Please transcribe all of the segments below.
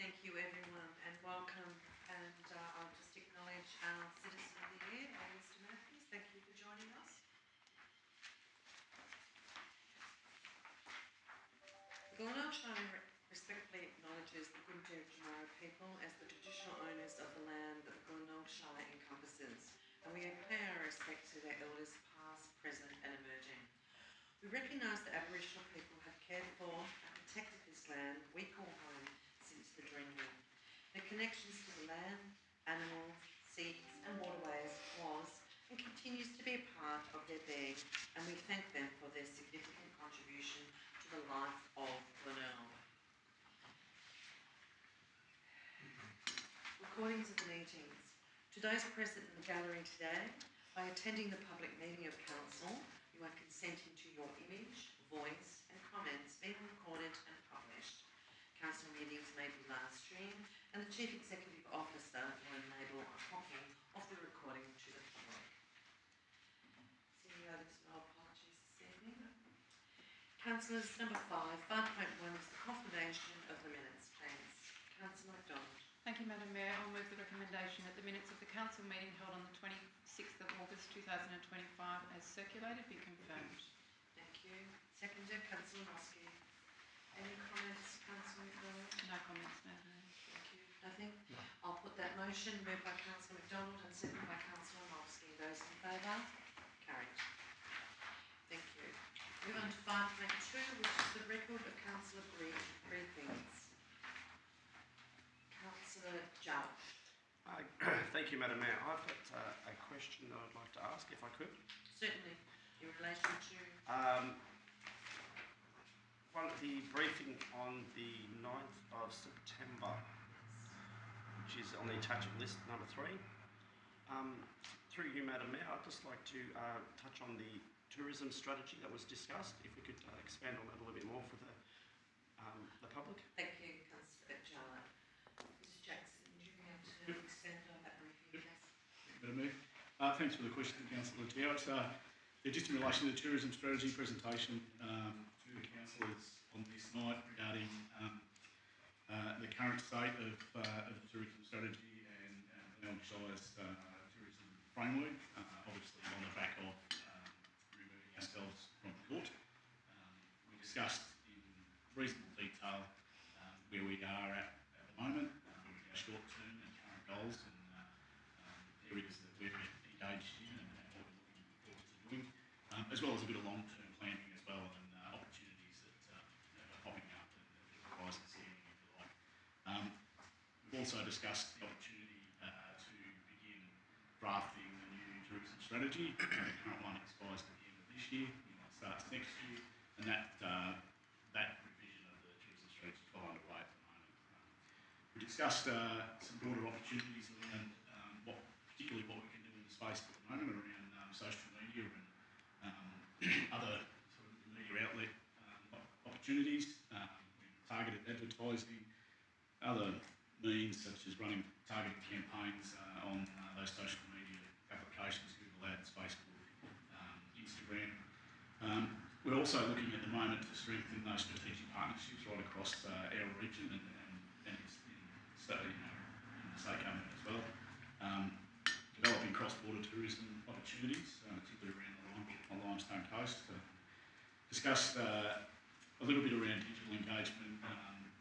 Thank you everyone and welcome, and I'll just acknowledge our Citizen of the Year, Mr Matthews. Thank you for joining us. The Glenelg Shire respectfully acknowledges the Gunditjmara people as the traditional owners of the land that the Glenelg Shire encompasses, and we pay our respect to their elders past, present and emerging. We recognise that Aboriginal people have cared for and protected this land we call home since the Dreaming. Their connections to the land, animals, seas and waterways was and continues to be a part of their being, and we thank them for their significant contribution to the life of Glenelg. Recordings of the meetings. To those present in the gallery today, by attending the public meeting of Council, you are consenting to your image, voice and comments being recorded and published. Council meetings may be live streamed, and the Chief Executive Officer will enable a copy of the recording to the public. CEO, there's no apologies this evening. Councillors, number 5.1 is the confirmation of the minutes, please. Councillor McDonald. Thank you, Madam Mayor. I'll move the recommendation that the minutes of the Council meeting held on the 26th of August 2025 as circulated be confirmed. Thank you. Seconded, Councillor Mosky. Any comments, Councillor McDonald? No comments, Madam Mayor. Thank you. Nothing? No. I'll put that motion, moved by Councillor McDonald and seconded by Councillor Mosky. Those in favour? Carried. Thank you. Move on to 5.2, which is the record of councillor briefings. Councillor Judge. Thank you, Madam Mayor. I've got a question that I'd like to ask, if I could. Certainly. In relation to? The briefing on the 9th of September, which is on the attachment list, number 3. Through you, Madam Mayor, I'd just like to touch on the tourism strategy that was discussed. If we could expand on that a little bit more for the public. Thank you, Councillor Jala. Mr Jackson, would you be able to expand on that briefing, please? Madam Mayor. Thanks for the question, Councillor Jala. Just in relation to the tourism strategy presentation to the councillors on this night regarding the current state of the tourism strategy and Glenelg Shire's tourism framework, obviously on the back of removing ourselves from court. We discussed in reasonable detail where we are at the moment, with our short-term and current goals and areas that we're engaged in and what we're looking forward to doing, as well as a bit of long-term planning as well and opportunities that are popping up and requires considering, if you like. We've also discussed the opportunity to begin drafting the new tourism strategy. The current one expires at the end of this year, starts next year, and that revision of the tourism strategy is well underway at the moment. We discussed some broader opportunities around particularly what we can do in the space at the moment around social media and other sort of media outlet opportunities, targeted advertising, other means such as running targeted campaigns on those social media applications, Google Ads, Facebook, Instagram. We're also looking at the moment to strengthen those strategic partnerships right across our region and in the state government as well. Developing cross-border tourism opportunities, particularly around the Limestone Coast. Discussed a little bit around digital engagement,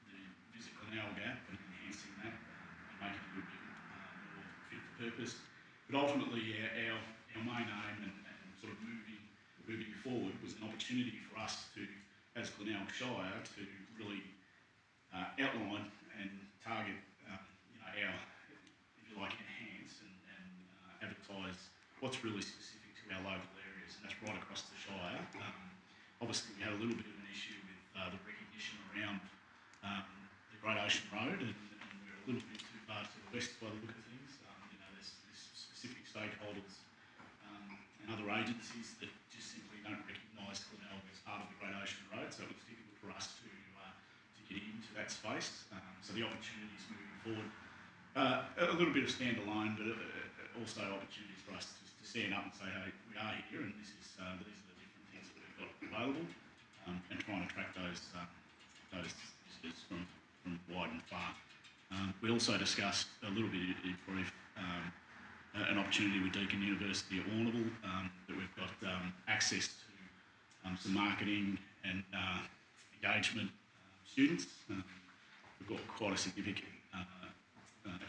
the Visit Glenelg app and enhancing that and making it a little bit more fit for purpose. But ultimately, our main aim and sort of moving forward was an opportunity for us to, as Glenelg Shire, to really outline and target our, if you like, enhance and advertise what's really specific to our local areas, and that's right across the Shire. Obviously, we had a little bit of an issue with the recognition around the Great Ocean Road, and we're a little bit too far to the west by the look of things. There's specific stakeholders and other agencies that just simply don't recognise Glenelg as part of the Great Ocean Road, so it was difficult for us to get into that space. So the opportunities moving forward, a little bit of standalone, but also opportunities for us to stand up and say, hey, we are here, and these are the different things that we've got available, and try and attract those visitors from wide and far. We also discussed a little bit in brief an opportunity with Deakin University at Warrnambool, that we've got access to some marketing and engagement students. We've got quite a significant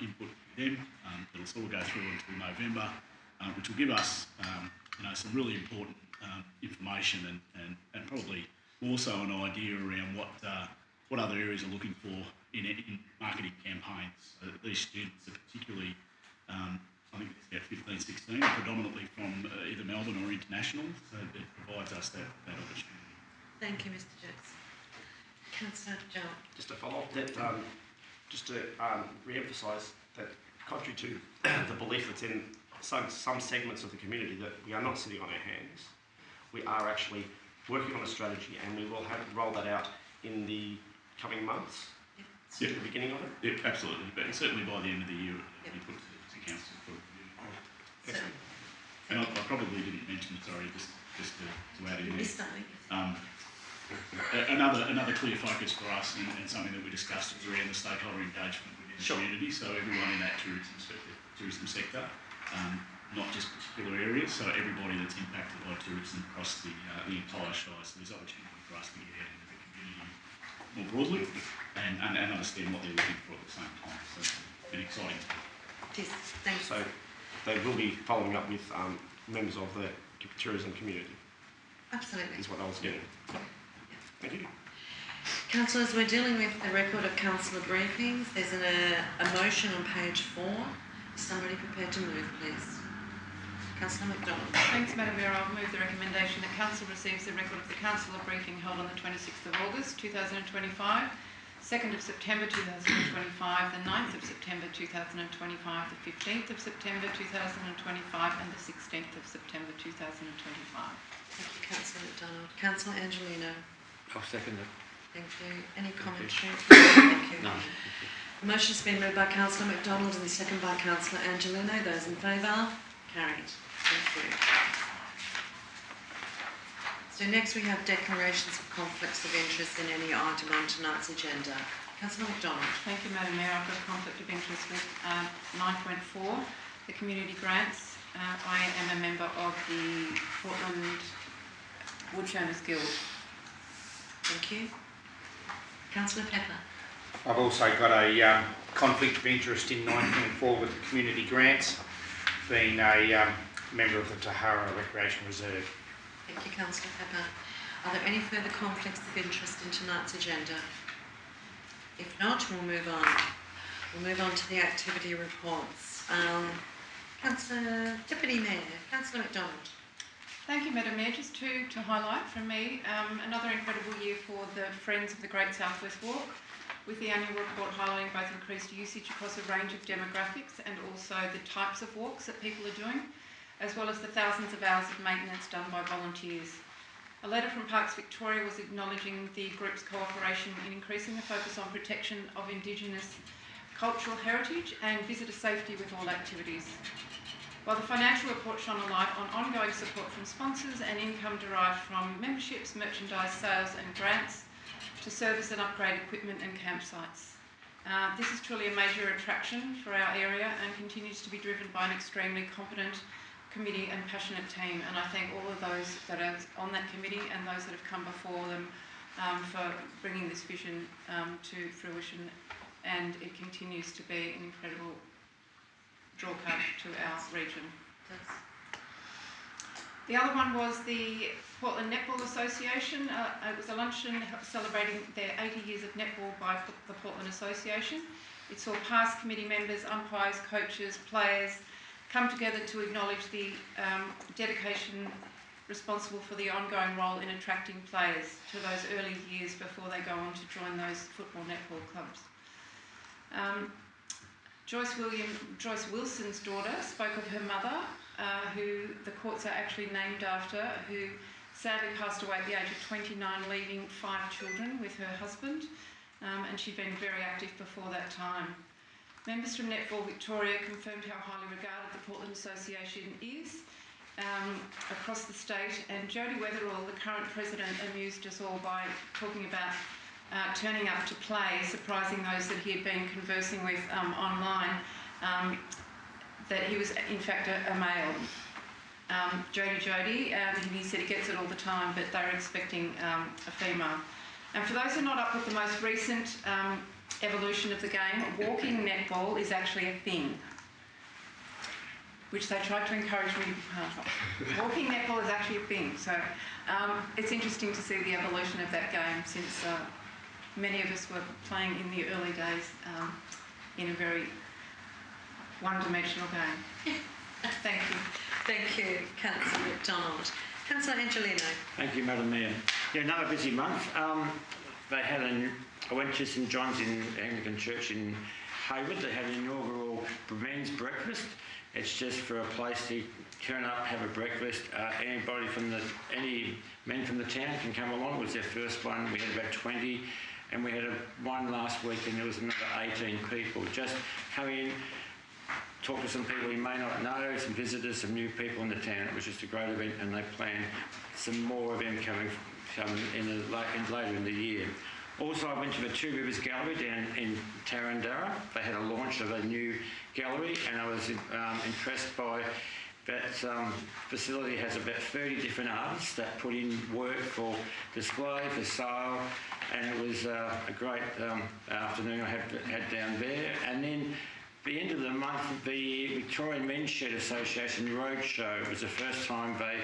input with them that'll sort of go through until November, which will give us some really important information and probably also an idea around what other areas are looking for in marketing campaigns. These students are particularly, I think it's about 15, 16, predominantly from either Melbourne or international, so it provides us that opportunity. Thank you, Mr. Jackson. Councillor John. Just to follow up that, just to re-emphasise that, contrary to the belief that's in some segments of the community, that we are not sitting on our hands. We are actually working on a strategy, and we will roll that out in the coming months. Yep. At the beginning of it. Yep, absolutely. But certainly by the end of the year, we put to council for review. Excellent. And I probably didn't mention, sorry, just to add in there. Another clear focus for us and something that we discussed is around the stakeholder engagement within the community. So everyone in that tourism sector, not just particular areas, so everybody that's impacted by tourism across the entire Shire. So there's opportunity for us to get out into the community more broadly and understand what they're looking for at the same time. So it's been exciting. Yes, thanks. So they will be following up with members of the tourism community. Absolutely. Is what I was getting. Thank you. Councillors, we're dealing with the record of councillor briefings. There's a motion on page 4. Is somebody prepared to move, please? Councillor McDonald. Thanks, Madam Mayor. I'll move the recommendation that Council receives the record of the councillor briefing held on the 26th of August 2025, 2nd of September 2025, the 9th of September 2025, the 15th of September 2025 and the 16th of September 2025. Thank you, Councillor McDonald. Councillor Angelino. I'll second it. Thank you. Any commentary? Thank you. No. The motion's been moved by Councillor McDonald and the second by Councillor Angelino. Those in favour? Carried. Thank you. So next we have declarations of conflicts of interest in any item on tonight's agenda. Councillor McDonald. Thank you, Madam Mayor. I've got a conflict of interest with 9.4, the community grants. I am a member of the Portland Woodchowners Guild. Thank you. Councillor Pepper. I've also got a conflict of interest in 9.4 with the community grants, being a member of the Tahara Recreation Reserve. Thank you, Councillor Pepper. Are there any further conflicts of interest in tonight's agenda? If not, we'll move on. We'll move on to the activity reports. Councillor Deputy Mayor, Councillor McDonald. Thank you, Madam Mayor. Just to highlight from me, another incredible year for the Friends of the Great South West Walk, with the annual report highlighting both increased usage across a range of demographics and also the types of walks that people are doing, as well as the thousands of hours of maintenance done by volunteers. A letter from Parks Victoria was acknowledging the group's cooperation in increasing the focus on protection of Indigenous cultural heritage and visitor safety with all activities. While the financial report shone a light on ongoing support from sponsors and income derived from memberships, merchandise sales and grants to service and upgrade equipment and campsites. This is truly a major attraction for our area and continues to be driven by an extremely competent committee and passionate team, and I thank all of those that are on that committee and those that have come before them for bringing this vision to fruition, and it continues to be an incredible drawcard to our region. The other one was the Portland Netball Association. It was a luncheon celebrating their 80 years of netball by the Portland Association. It saw past committee members, umpires, coaches, players come together to acknowledge the dedication responsible for the ongoing role in attracting players to those early years before they go on to join those football netball clubs. Joyce Wilson's daughter spoke of her mother, who the courts are actually named after, who sadly passed away at the age of 29, leaving 5 children with her husband, and she'd been very active before that time. Members from Netball Victoria confirmed how highly regarded the Portland Association is across the state, and Jodie Weatherall, the current president, amused us all by talking about turning up to play, surprising those that he had been conversing with online, that he was in fact a male. Jody, he said he gets it all the time, but they're expecting a female. And for those who are not up with the most recent evolution of the game, walking netball is actually a thing, which they tried to encourage me to be part of. Walking netball is actually a thing, so it's interesting to see the evolution of that game since many of us were playing in the early days in a very one-dimensional game. Thank you. Thank you, Councillor McDonald. Councillor Angelino. Thank you, Madam Mayor. Yeah, another busy month. They had I went to St John's in Anglican Church in Hayward. They had an inaugural men's breakfast. It's just for a place to turn up, have a breakfast. Any men from the town can come along. It was their first one. We had about 20, and we had one last week, and there was another 18 people. Just come in, talk to some people you may not know, some visitors, some new people in the town. It was just a great event, and they plan some more of them coming later in the year. Also, I went to the Two Rivers Gallery down in Tarandara. They had a launch of a new gallery, and I was impressed by that facility. Has about 30 different artists that put in work for display, for sale, and it was a great afternoon I had down there. And then the end of the month, the Victorian Men's Shed Association Roadshow was the first time they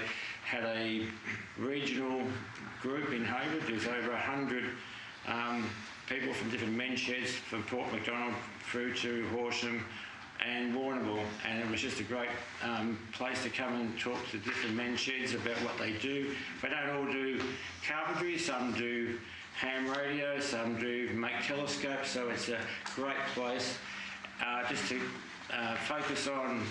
had a regional group in Hayward. There was over 100 people from different men's sheds, from Port Macdonald through to Horsham and Warrnambool, and it was just a great place to come and talk to different men's sheds about what they do. They don't all do carpentry, some do ham radio, some do make telescopes, so it's a great place just to focus on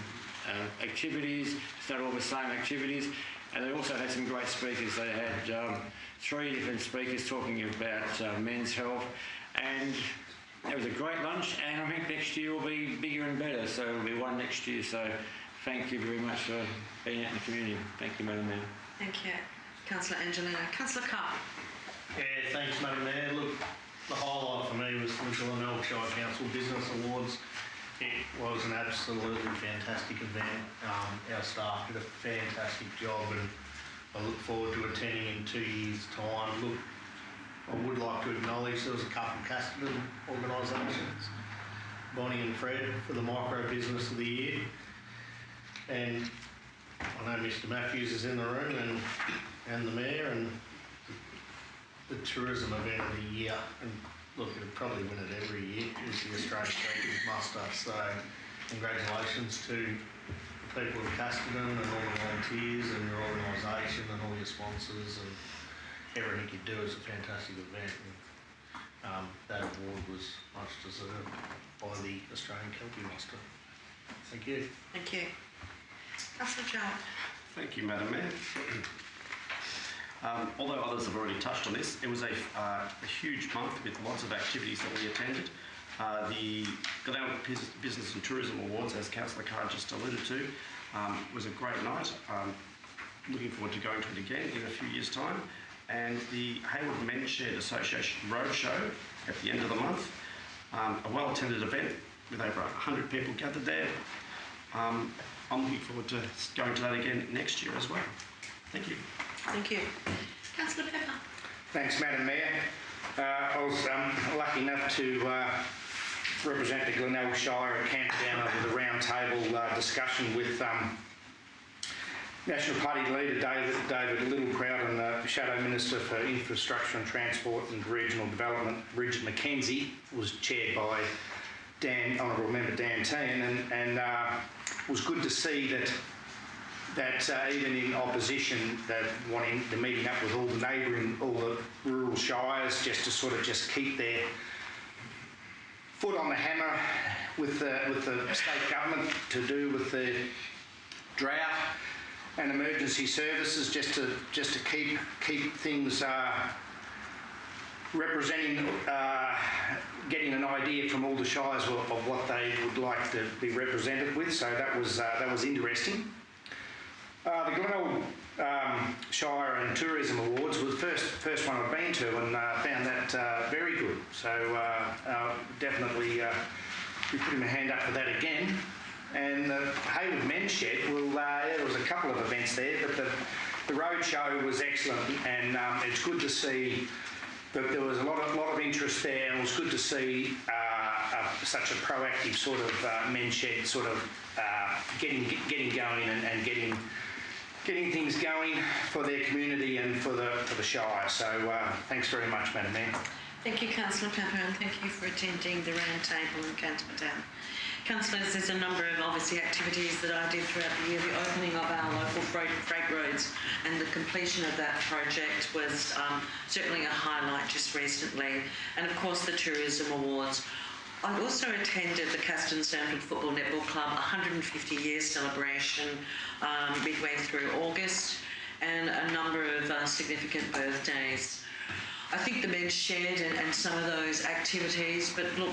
activities. It's not all the same activities. And they also had some great speakers. They had 3 different speakers talking about men's health, and it was a great lunch, and I think next year will be bigger and better, so it'll be one next year. So thank you very much for being out in the community. Thank you, Madam Mayor. Thank you, Councillor Angelino. Councillor Carr. Yeah, thanks, Madam Mayor. Look, the highlight for me was the Glenelg Shire Council Business Awards. It was an absolutely fantastic event. Our staff did a fantastic job, and I look forward to attending in 2 years' time. Look, I would like to acknowledge there was a couple of Casterton organisations, Bonnie and Fred, for the Micro Business of the Year. And I know Mr Matthews is in the room, and the Mayor, and the tourism event of the year. And look, it'll probably win it every year, is the Australian Heritage Muster. So congratulations to the people of Casterton and all the volunteers and your organisation and all your sponsors, and everything you do is a fantastic event. And that award was much deserved by the Australian Kelpie Muster. Thank you. Thank you. Councillor Jones. Thank you, Madam Mayor. Although others have already touched on this, it was a huge month with lots of activities that we attended. The Glenelg Business and Tourism Awards, as Councillor Carr just alluded to, was a great night. Looking forward to going to it again in a few years' time. And the Hayward Men's Shed Association Roadshow at the end of the month, a well-attended event with over 100 people gathered there. I'm looking forward to going to that again next year as well. Thank you. Thank you. Councillor Pepper. Thanks, Madam Mayor. I was lucky enough to represent the Glenelg Shire at Camperdown over the round table discussion with National Party leader David Littlecrowd and the Shadow Minister for Infrastructure and Transport and Regional Development, Bridget McKenzie, was chaired by Honourable Member Dan Tehan, and it was good to see that even in opposition, that wanting the meeting up with all the rural shires, just to sort of just keep their foot on the hammer with the state government to do with the drought and emergency services, just to keep things representing, getting an idea from all the shires of what they would like to be represented with. So that was interesting. The Glenelg Shire and Tourism Awards was the first one I've been to, and found that very good. So definitely be putting my hand up for that again. And the Hayward Men's Shed, well, there was a couple of events there, but the road show was excellent, and it's good to see that there was a lot of interest there, and it was good to see such a proactive sort of men's shed sort of getting going and getting things going for their community and for the Shire. So thanks very much, Madam Mayor. Thank you, Councillor Pepper, and thank you for attending the round table in Canterbury. Councillors, there's a number of obviously activities that I did throughout the year. The opening of our local freight roads and the completion of that project was certainly a highlight just recently. And of course the Tourism Awards. I also attended the Caston Stanford Football Netball Club 150 years celebration midway through August, and a number of significant birthdays. I think the men's shed and some of those activities, but look,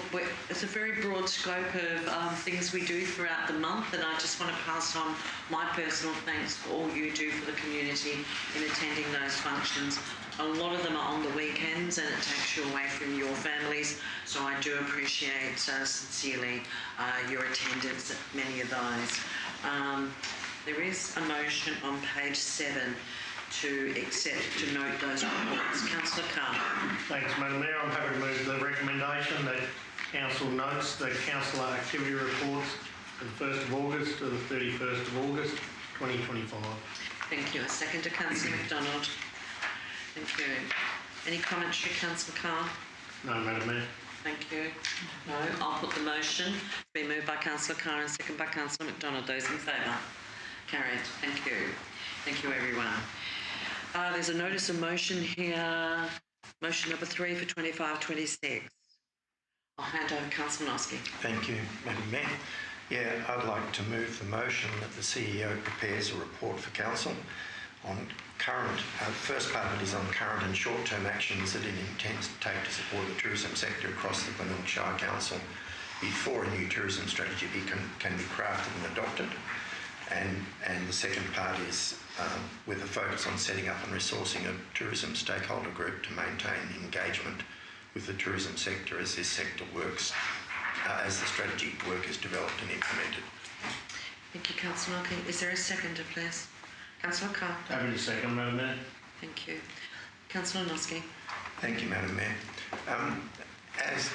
it's a very broad scope of things we do throughout the month, and I just want to pass on my personal thanks for all you do for the community in attending those functions. A lot of them are on the weekends, and it takes you away from your families, so I do appreciate sincerely your attendance at many of those. There is a motion on page 7 to note those reports. Councillor Carr. Thanks, Madam Mayor. I'm happy to move the recommendation that Council notes the councillor activity reports for the 1st of August to the 31st of August 2025. Thank you. A second to Councillor McDonald. Thank you. Any commentary, Councillor Carr? No, Madam Mayor. Thank you. No, I'll put the motion. It's been moved by Councillor Carr and second by Councillor McDonald. Those in favour? Carried. Thank you. Thank you, everyone. There's a notice of motion here, motion number 3 for 25-26. I'll hand over to Councillor Noski. Thank you, Madam Mayor. Yeah, I'd like to move the motion that the CEO prepares a report for Council on current, first part of it is on current and short-term actions that it intends to take to support the tourism sector across the Glenelg Shire Council before a new tourism strategy can be crafted and adopted. And the second part is with a focus on setting up and resourcing a tourism stakeholder group to maintain engagement with the tourism sector as this sector works, as the strategy work is developed and implemented. Thank you, Councillor Noski. Is there a seconder, please? Councillor Carr. Happy to second, Madam Mayor. Thank you. Councillor Noski. Thank you, Madam Mayor. As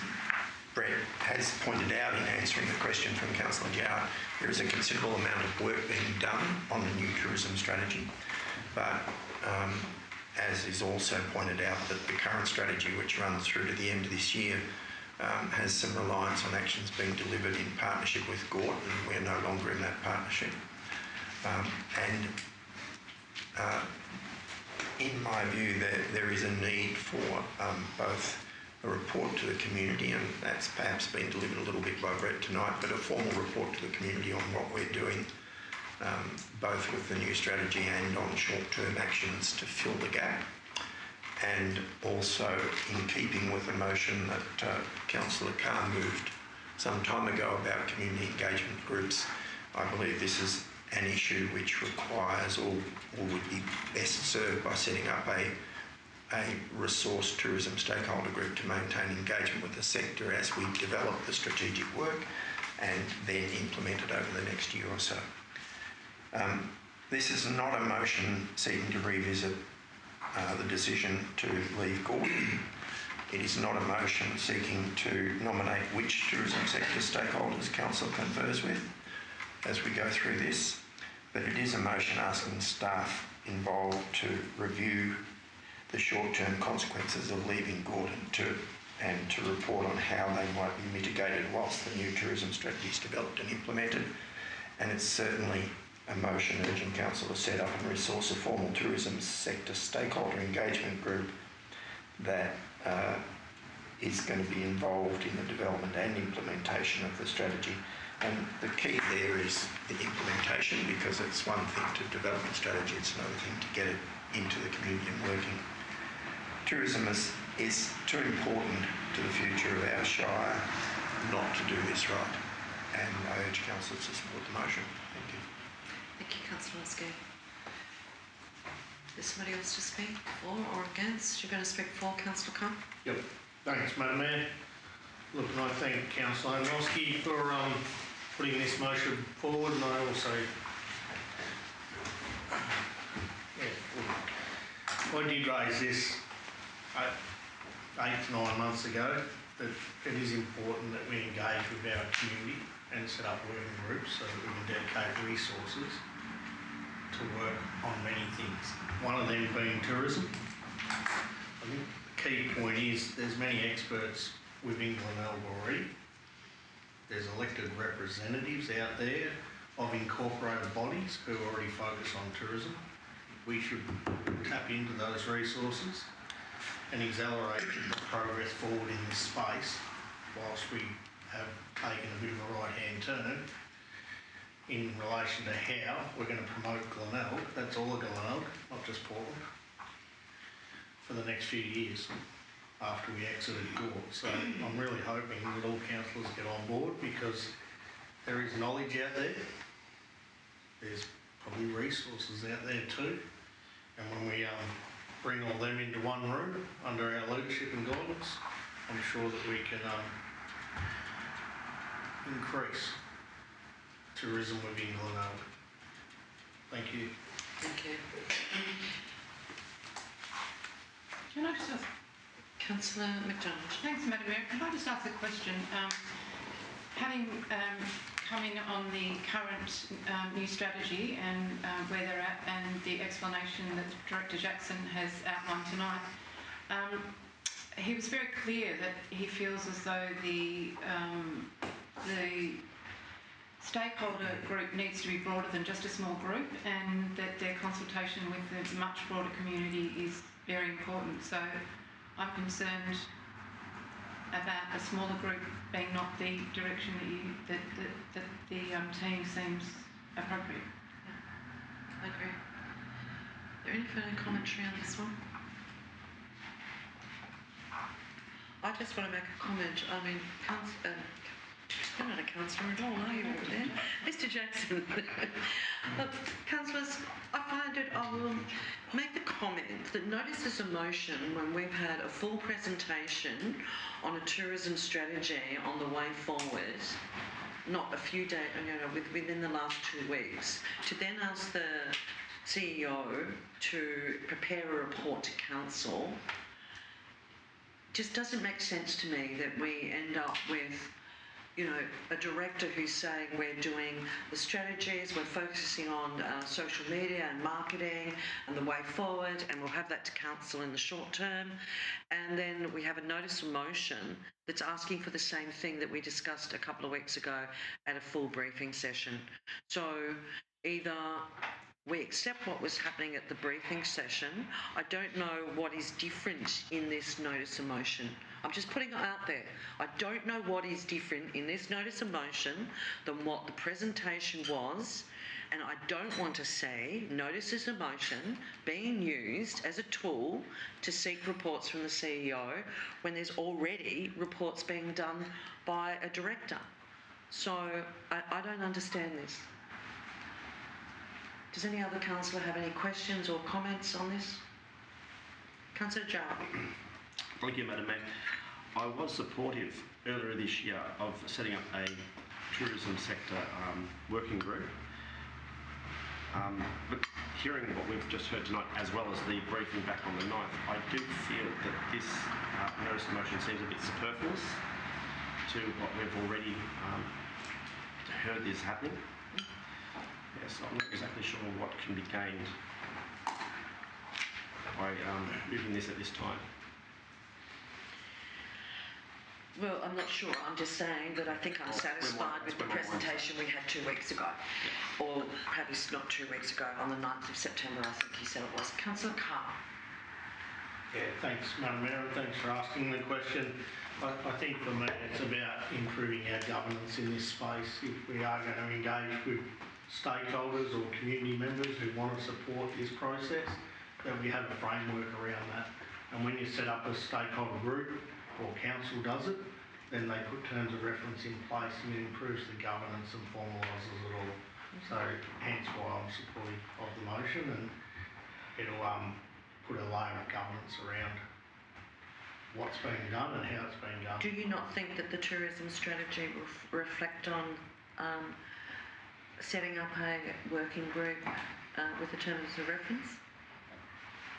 Brett has pointed out in answering the question from Councillor Jowett, there is a considerable amount of work being done on the new tourism strategy, but as is also pointed out, that the current strategy, which runs through to the end of this year, has some reliance on actions being delivered in partnership with Gort, and we're no longer in that partnership. In my view, there is a need for both a report to the community, and that's perhaps been delivered a little bit by Brett tonight, but a formal report to the community on what we're doing, both with the new strategy and on short-term actions to fill the gap. And also in keeping with a motion that Councillor Carr moved some time ago about community engagement groups, I believe this is an issue which requires or would be best served by setting up a resource tourism stakeholder group to maintain engagement with the sector as we develop the strategic work and then implement it over the next year or so. This is not a motion seeking to revisit the decision to leave Gordon. It is not a motion seeking to nominate which tourism sector stakeholders Council confers with as we go through this, but it is a motion asking staff involved to review the short-term consequences of leaving Gordon and to report on how they might be mitigated whilst the new tourism strategy is developed and implemented. And it's certainly a motion urging Council to set up and resource a formal tourism sector stakeholder engagement group that is going to be involved in the development and implementation of the strategy. And the key there is the implementation, because it's one thing to develop a strategy, it's another thing to get it into the community and working. Tourism is too important to the future of our Shire not to do this right. And I urge Council to support the motion. Thank you. Thank you, Councillor Noski. Is somebody else to speak for or against? You're going to speak for, Councillor Carr? Yep. Thanks, Madam Mayor. Look, and I thank Councillor Noski for putting this motion forward, and I also, I did raise this 8 to 9 months ago, that it is important that we engage with our community and set up working groups so that we can dedicate resources to work on many things. One of them being tourism. I think the key point is there's many experts within Glenelg already. There's elected representatives out there of incorporated bodies who already focus on tourism. We should tap into those resources and accelerate the progress forward in this space whilst we have taken a bit of a right-hand turn in relation to how we're going to promote Glenelg, that's all of Glenelg, not just Portland, for the next few years after we exited Gore. So I'm really hoping that all councillors get on board, because there is knowledge out there. There's probably resources out there too. And when we bring all them into one room under our leadership and guidance, I'm sure that we can increase tourism within Glenelg. Thank you. Thank you. Can I just ask? Councillor McDonald. Thanks, Madam Mayor. Can I just ask a question? Having come in on the current new strategy and where they're at, and the explanation that Director Jackson has outlined tonight, he was very clear that he feels as though the stakeholder group needs to be broader than just a small group, and that their consultation with the much broader community is very important. So I'm concerned about a smaller group being not the direction that the team seems appropriate. Yeah, I agree. Is there any further commentary on this one? I just want to make a comment. I mean, you're not a councillor at all, are you, over there? Mr Jackson. Look, councillors, I find it, I will make the comment that notices of motion when we've had a full presentation on a tourism strategy on the way forward, not a few days, within the last 2 weeks, to then ask the CEO to prepare a report to council, just doesn't make sense to me that we end up with, you know, a director who's saying we're doing the strategies, we're focusing on social media and marketing and the way forward, and we'll have that to council in the short term. And then we have a notice of motion that's asking for the same thing that we discussed a couple of weeks ago at a full briefing session. So either we accept what was happening at the briefing session. I don't know what is different in this notice of motion. I'm just putting it out there. I don't know what is different in this notice of motion than what the presentation was, and I don't want to see notices of motion being used as a tool to seek reports from the CEO when there's already reports being done by a director. So I don't understand this. Does any other councillor have any questions or comments on this? Councillor Jarrett. Thank you, Madam Mayor. I was supportive earlier this year of setting up a tourism sector working group. But hearing what we've just heard tonight, as well as the briefing back on the 9th, I do feel that this notice of motion seems a bit superfluous to what we've already heard is happening. Yes, I'm not exactly sure what can be gained by moving this at this time. Well, I'm not sure. I'm just saying that I think I'm satisfied with the presentation we had 2 weeks ago. Yeah. Or perhaps not 2 weeks ago, on the 9th of September, I think you said it was. Councillor Carr. Yeah, thanks, Madam Mayor, and thanks for asking the question. I think for me it's about improving our governance in this space. If we are going to engage with stakeholders or community members who want to support this process, that we have a framework around that. And when you set up a stakeholder group, or council does it, then they put terms of reference in place and it improves the governance and formalises it all. So hence why I'm supportive of the motion, and it'll put a layer of governance around what's being done and how it's being done. Do you not think that the tourism strategy will reflect on setting up a working group with the terms of reference?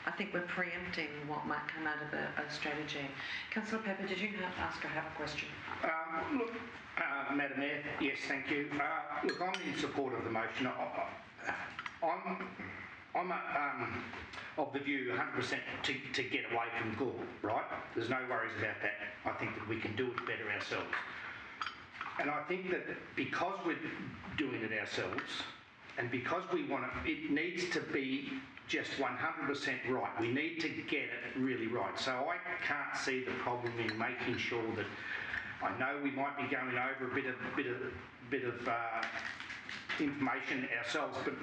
I think we're preempting what might come out of a strategy. Councillor Pepper, did you have a question? Look, Madam Mayor, yes, thank you. Look, I'm in support of the motion. I'm of the view 100% to get away from Gore, right? There's no worries about that. I think that we can do it better ourselves. And I think that because we're doing it ourselves and because we want it needs to be just 100% right. We need to get it really right. So I can't see the problem in making sure that I know we might be going over a bit of information ourselves, but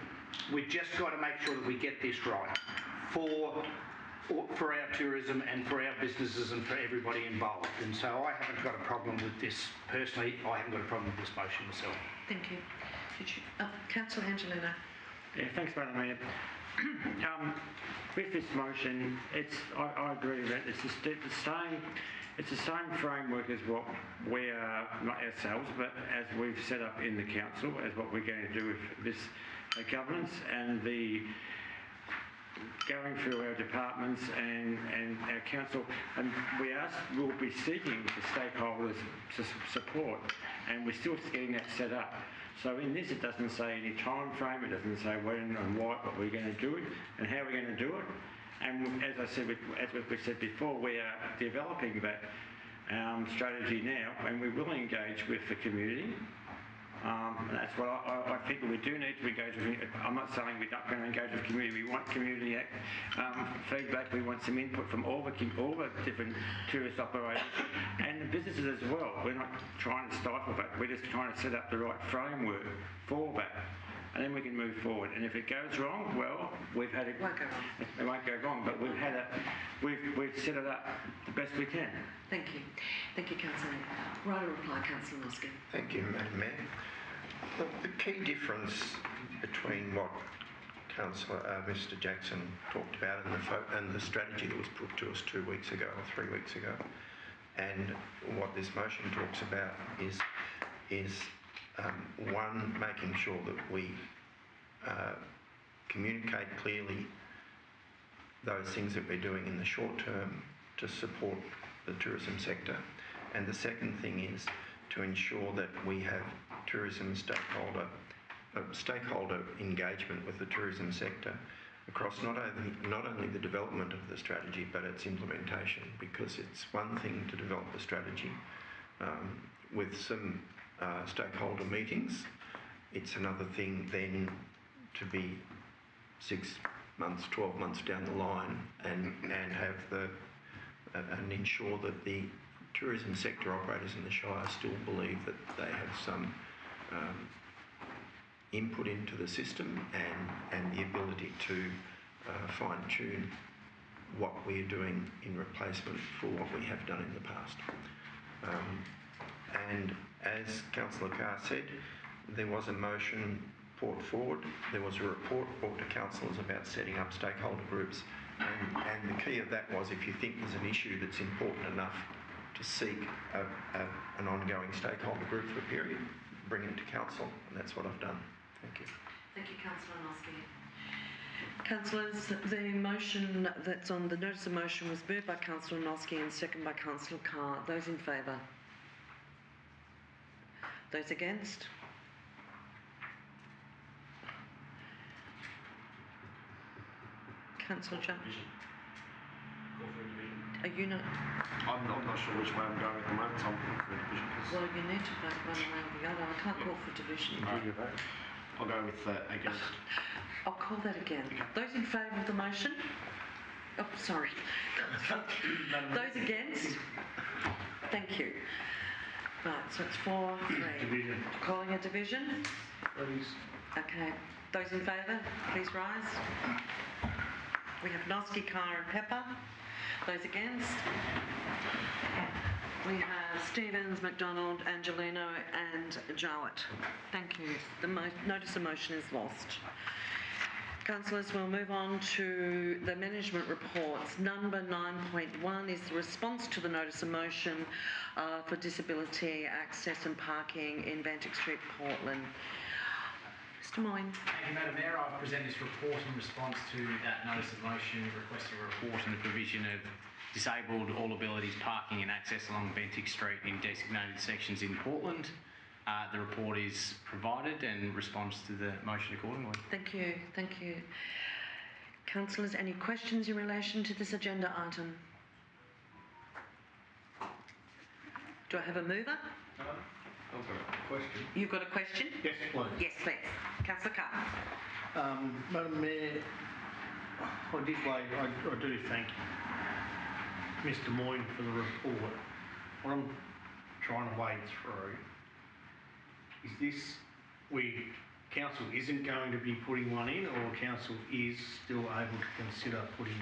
we've just got to make sure that we get this right for our tourism and for our businesses and for everybody involved. And so I haven't got a problem with this personally. I haven't got a problem with this motion myself. Thank you. Councillor Angelino. Yeah, thanks, Madam Mayor. With this motion, I agree that it's the same framework as what we are, not ourselves, but as we've set up in the council, as what we're going to do with this governance and the going through our departments and our council, and we'll be seeking the stakeholders' support, and we're still getting that set up. So in this, it doesn't say any time frame, it doesn't say when and what, but we're going to do it and how we're going to do it. And as I said, as we've said before, we are developing that strategy now, and we will engage with the community. And that's what I think we do need to engage with. I'm not saying we're not going to engage with the community. We want community feedback. We want some input from all the different tourist operators and the businesses as well. We're not trying to stifle that. We're just trying to set up the right framework for that. And then we can move forward. And if it goes wrong, well, we've had it. It won't go wrong. It won't go wrong, but we've set it up the best we can. Thank you. Thank you, Councillor. Right, a reply, Councillor Nosky. Thank you, Madam Mayor. Look, the key difference between what Mr. Jackson talked about and the strategy that was put to us 2 weeks ago or 3 weeks ago, and what this motion talks about is one, making sure that we communicate clearly those things that we're doing in the short term to support the tourism sector. And the second thing is to ensure that we have tourism stakeholder engagement with the tourism sector across not only the development of the strategy but its implementation, because it's one thing to develop a strategy with some stakeholder meetings. It's another thing then to be 6 months, 12 months down the line and have and ensure that the tourism sector operators in the Shire still believe that they have some input into the system and the ability to fine-tune what we're doing in replacement for what we have done in the past. And as Councillor Carr said, there was a motion brought forward. There was a report brought to councillors about setting up stakeholder groups, and the key of that was, if you think there's an issue that's important enough to seek an ongoing stakeholder group for a period, bring it to council, and that's what I've done. Thank you. Thank you, Councillor Nosky. Councillors, the motion that's on the notice of motion was moved by Councillor Nosky and seconded by Councillor Carr. Those in favour? Those against? Councillor John? Are you not? I'm not sure which way I'm going at the moment, so I'm looking for a division. Well, you need to vote one way or the other. I can't call for division. Right. I'll go with against. I'll call that again. Those in favour of the motion? Oh, sorry. Those against? Thank you. Right, so it's 4-3. Division. Calling a division? Please. Okay. Those in favour, please rise. We have Nosky, Carr and Pepper. Those against? We have Stevens, McDonald, Angelino and Jowett. Thank you. The notice of motion is lost. Councillors, we'll move on to the management reports. Number 9.1 is the response to the notice of motion for disability access and parking in Bantic Street, Portland. Mr. Moyne. Thank you, Madam Mayor. I present this report in response to that notice of motion requesting a report on the provision of disabled all abilities parking and access along Bantic Street in designated sections in Portland. The report is provided and responds to the motion accordingly. Thank you. Thank you. Councillors, any questions in relation to this agenda item? Do I have a mover? I've got a question. You've got a question? Yes, please. Yes, please. Councillor Carr. Madam Mayor, I do thank Mr. Moyne for the report. What I'm trying to wade through is this council isn't going to be putting one in, or council is still able to consider putting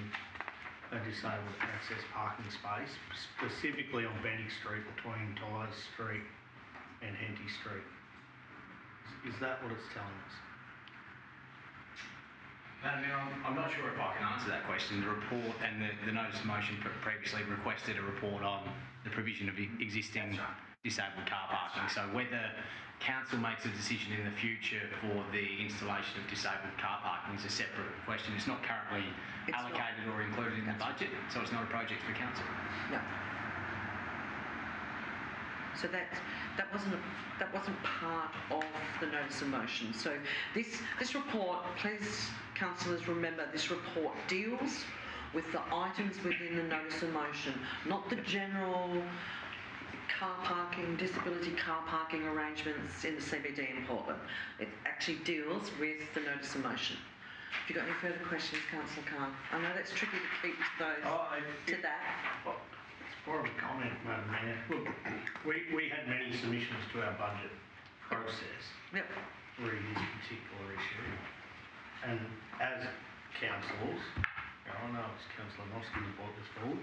a disabled access parking space, specifically on Bantic Street between Tyers Street and Henty Street. Is that what it's telling us? Madam Mayor, I'm not sure if I can answer that question. The report and the notice of motion previously requested a report on the provision of existing disabled car parking. So whether council makes a decision in the future for the installation of disabled car parking is a separate question. It's not currently allocated or included in the budget, so it's not a project for council. No. So that wasn't part of the notice of motion. So this report, please councillors remember, this report deals with the items within the notice of motion, not the general car parking, disability car parking arrangements in the CBD in Portland. It actually deals with the notice of motion. Have you got any further questions, Councillor Khan? I know that's tricky to keep those to that. Well, it's more of a comment, Madam Mayor. Look, we had many submissions to our budget process Yep. re this particular issue. And as councillors, I know it's Councillor Noski that brought this forward,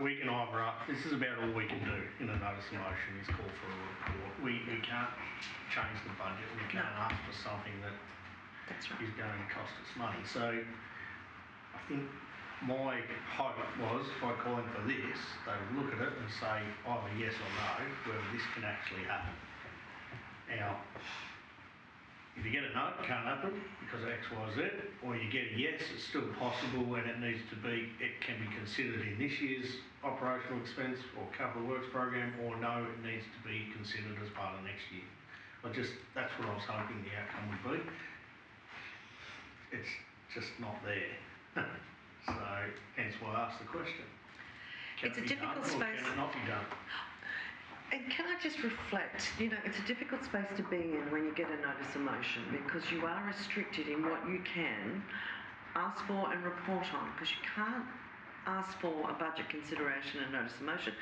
we can either this is about all we can do in a notice of motion is call for a report. We can't change the budget. We can't ask for something that is going to cost us money. So I think my hope was by calling for this, they would look at it and say either yes or no, whether this can actually happen. Now, if you get a no, it can't happen because of X, Y, Z, or you get a yes, it's still possible and it can be considered in this year's operational expense or capital works program, or no, it needs to be considered as part of next year. That's what I was hoping the outcome would be. It's just not there. So, hence why I asked the question. It's a difficult space. Can it not be done? And can I just reflect, it's a difficult space to be in when you get a notice of motion because you are restricted in what you can ask for and report on, because you can't ask for a budget consideration and notice of motion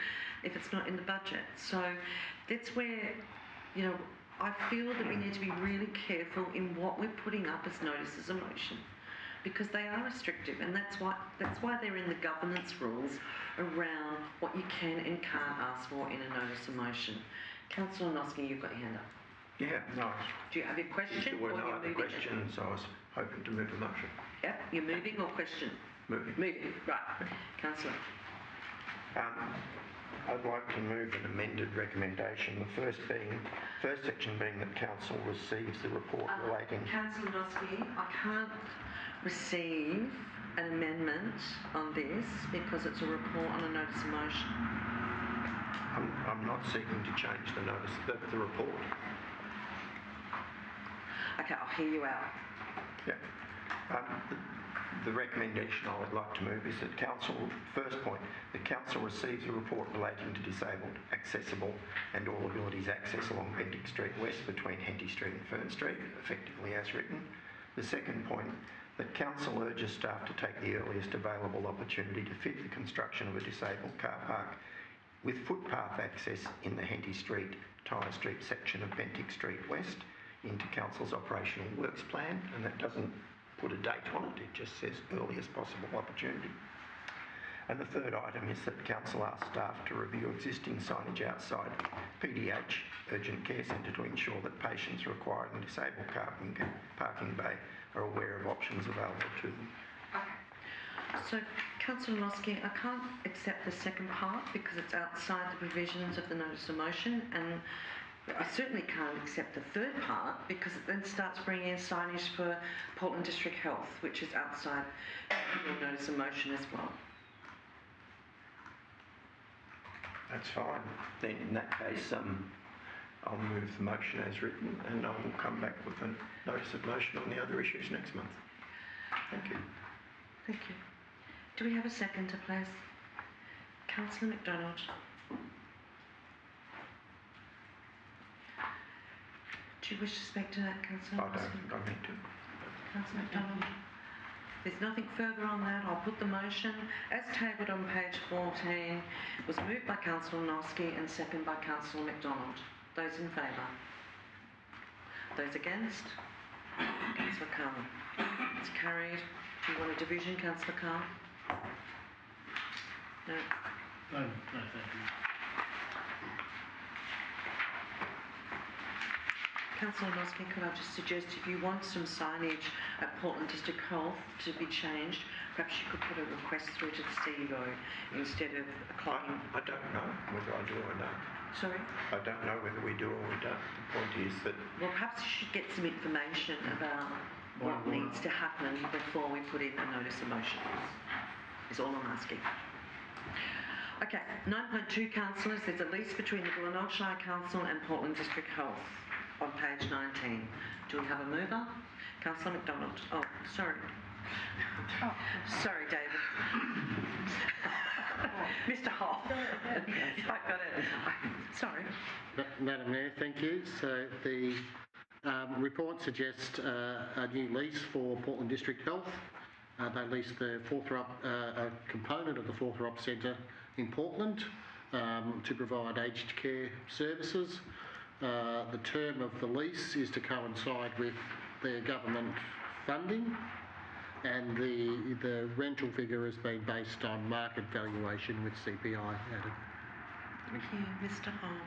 if it's not in the budget. So that's where, I feel that we need to be really careful in what we're putting up as notices of motion, because they are restrictive, and that's why they're in the governance rules around what you can and can't ask for in a notice of motion. Councillor Noski, you've got your hand up. Yeah, no. Do you have your question? There were no other questions, so I was hoping to move a motion. Yep, you're moving or question? Moving. Moving, right. Councillor. I'd like to move an amended recommendation. The first section being that council receives the report relating... Councillor Noski, I can't receive an amendment on this because it's a report on a notice of motion. I'm not seeking to change the notice of the report. Okay, I'll hear you out. Yeah. The recommendation I would like to move is that first point, the council receives a report relating to disabled, accessible and all abilities access along Bantic Street West between Henty Street and Fern Street, effectively as written. The second point, that council urges staff to take the earliest available opportunity to fit the construction of a disabled car park with footpath access in the Henty Street, Tyre Street section of Bantic Street West into council's operational works plan, and that doesn't put a date on it, it just says earliest possible opportunity. And the third item is that council asks staff to review existing signage outside PDH Urgent Care Centre to ensure that patients requiring a disabled parking bay are aware of options available to them. So, Councillor Nosky, I can't accept the second part because it's outside the provisions of the notice of motion, and I certainly can't accept the third part because it then starts bringing in signage for Portland District Health, which is outside your notice of motion as well. That's fine. Then in that case, I'll move the motion as written, and I will come back with a notice of motion on the other issues next month. Thank you. Thank you. Do we have a seconder, please? Councillor McDonald. Do you wish to speak to that, Councillor? I don't think I need to. Councillor McDonald. There's nothing further on that. I'll put the motion as tabled on page 14. It was moved by Councillor Nosky and seconded by Councillor McDonald. Those in favour? Those against? Councillor Carr. It's carried. Do you want a division, Councillor Carr? No. No, thank you. Councillor Nosky, could I just suggest if you want some signage at Portland District Health to be changed, perhaps you could put a request through to the CEO instead of clogging. I don't know whether I do or don't. Sorry? I don't know whether we do or we don't. The point is that... Well, perhaps you should get some information about what needs to happen before we put in a notice of motion. Is all I'm asking. Okay, 9.2 councillors. There's a lease between the Glenelg Shire Council and Portland District Health on page 19. Do we have a mover? Councillor McDonald. Oh, sorry. Oh, sorry, David. Mr. Hall. I got it. Sorry. Madam Mayor, thank you. So the report suggests a new lease for Portland District Health. They lease the a component of the Forthrop Centre in Portland to provide aged care services. The term of the lease is to coincide with their government funding, and the rental figure has been based on market valuation with CPI added. Thank you, Mr. Hall.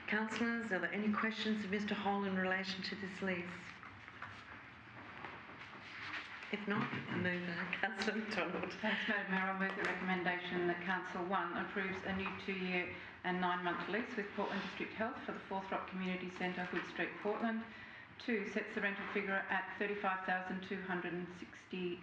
Councillors, are there any questions of Mr. Hall in relation to this lease? If not, mover, Councillor McDonald. Thanks, Madam Mayor. I move the recommendation that Council 1 approves a new 2-year and 9-month lease with Portland District Health for the Forthrop Community Centre, Hood Street, Portland. 2, sets the rental figure at $35,260,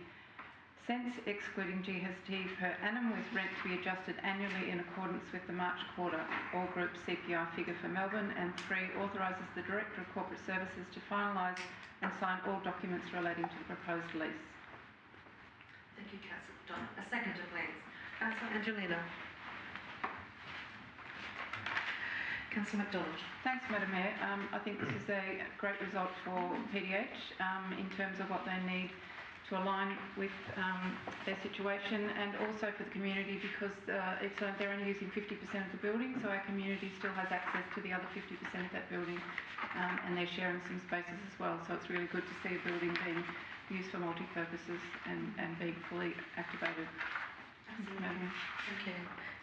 excluding GST per annum, with rent to be adjusted annually in accordance with the March quarter all group CPI figure for Melbourne. And 3, authorises the Director of Corporate Services to finalise and sign all documents relating to the proposed lease. Thank you, Councillor McDonald. A seconder, please. Councillor Angelino. Councillor McDonald. Thanks, Madam Mayor. I think this is a great result for PDH in terms of what they need to align with their situation, and also for the community because they're only using 50% of the building, so our community still has access to the other 50% of that building, and they're sharing some spaces as well. So it's really good to see a building being used for multi-purposes and being fully activated. Thank you.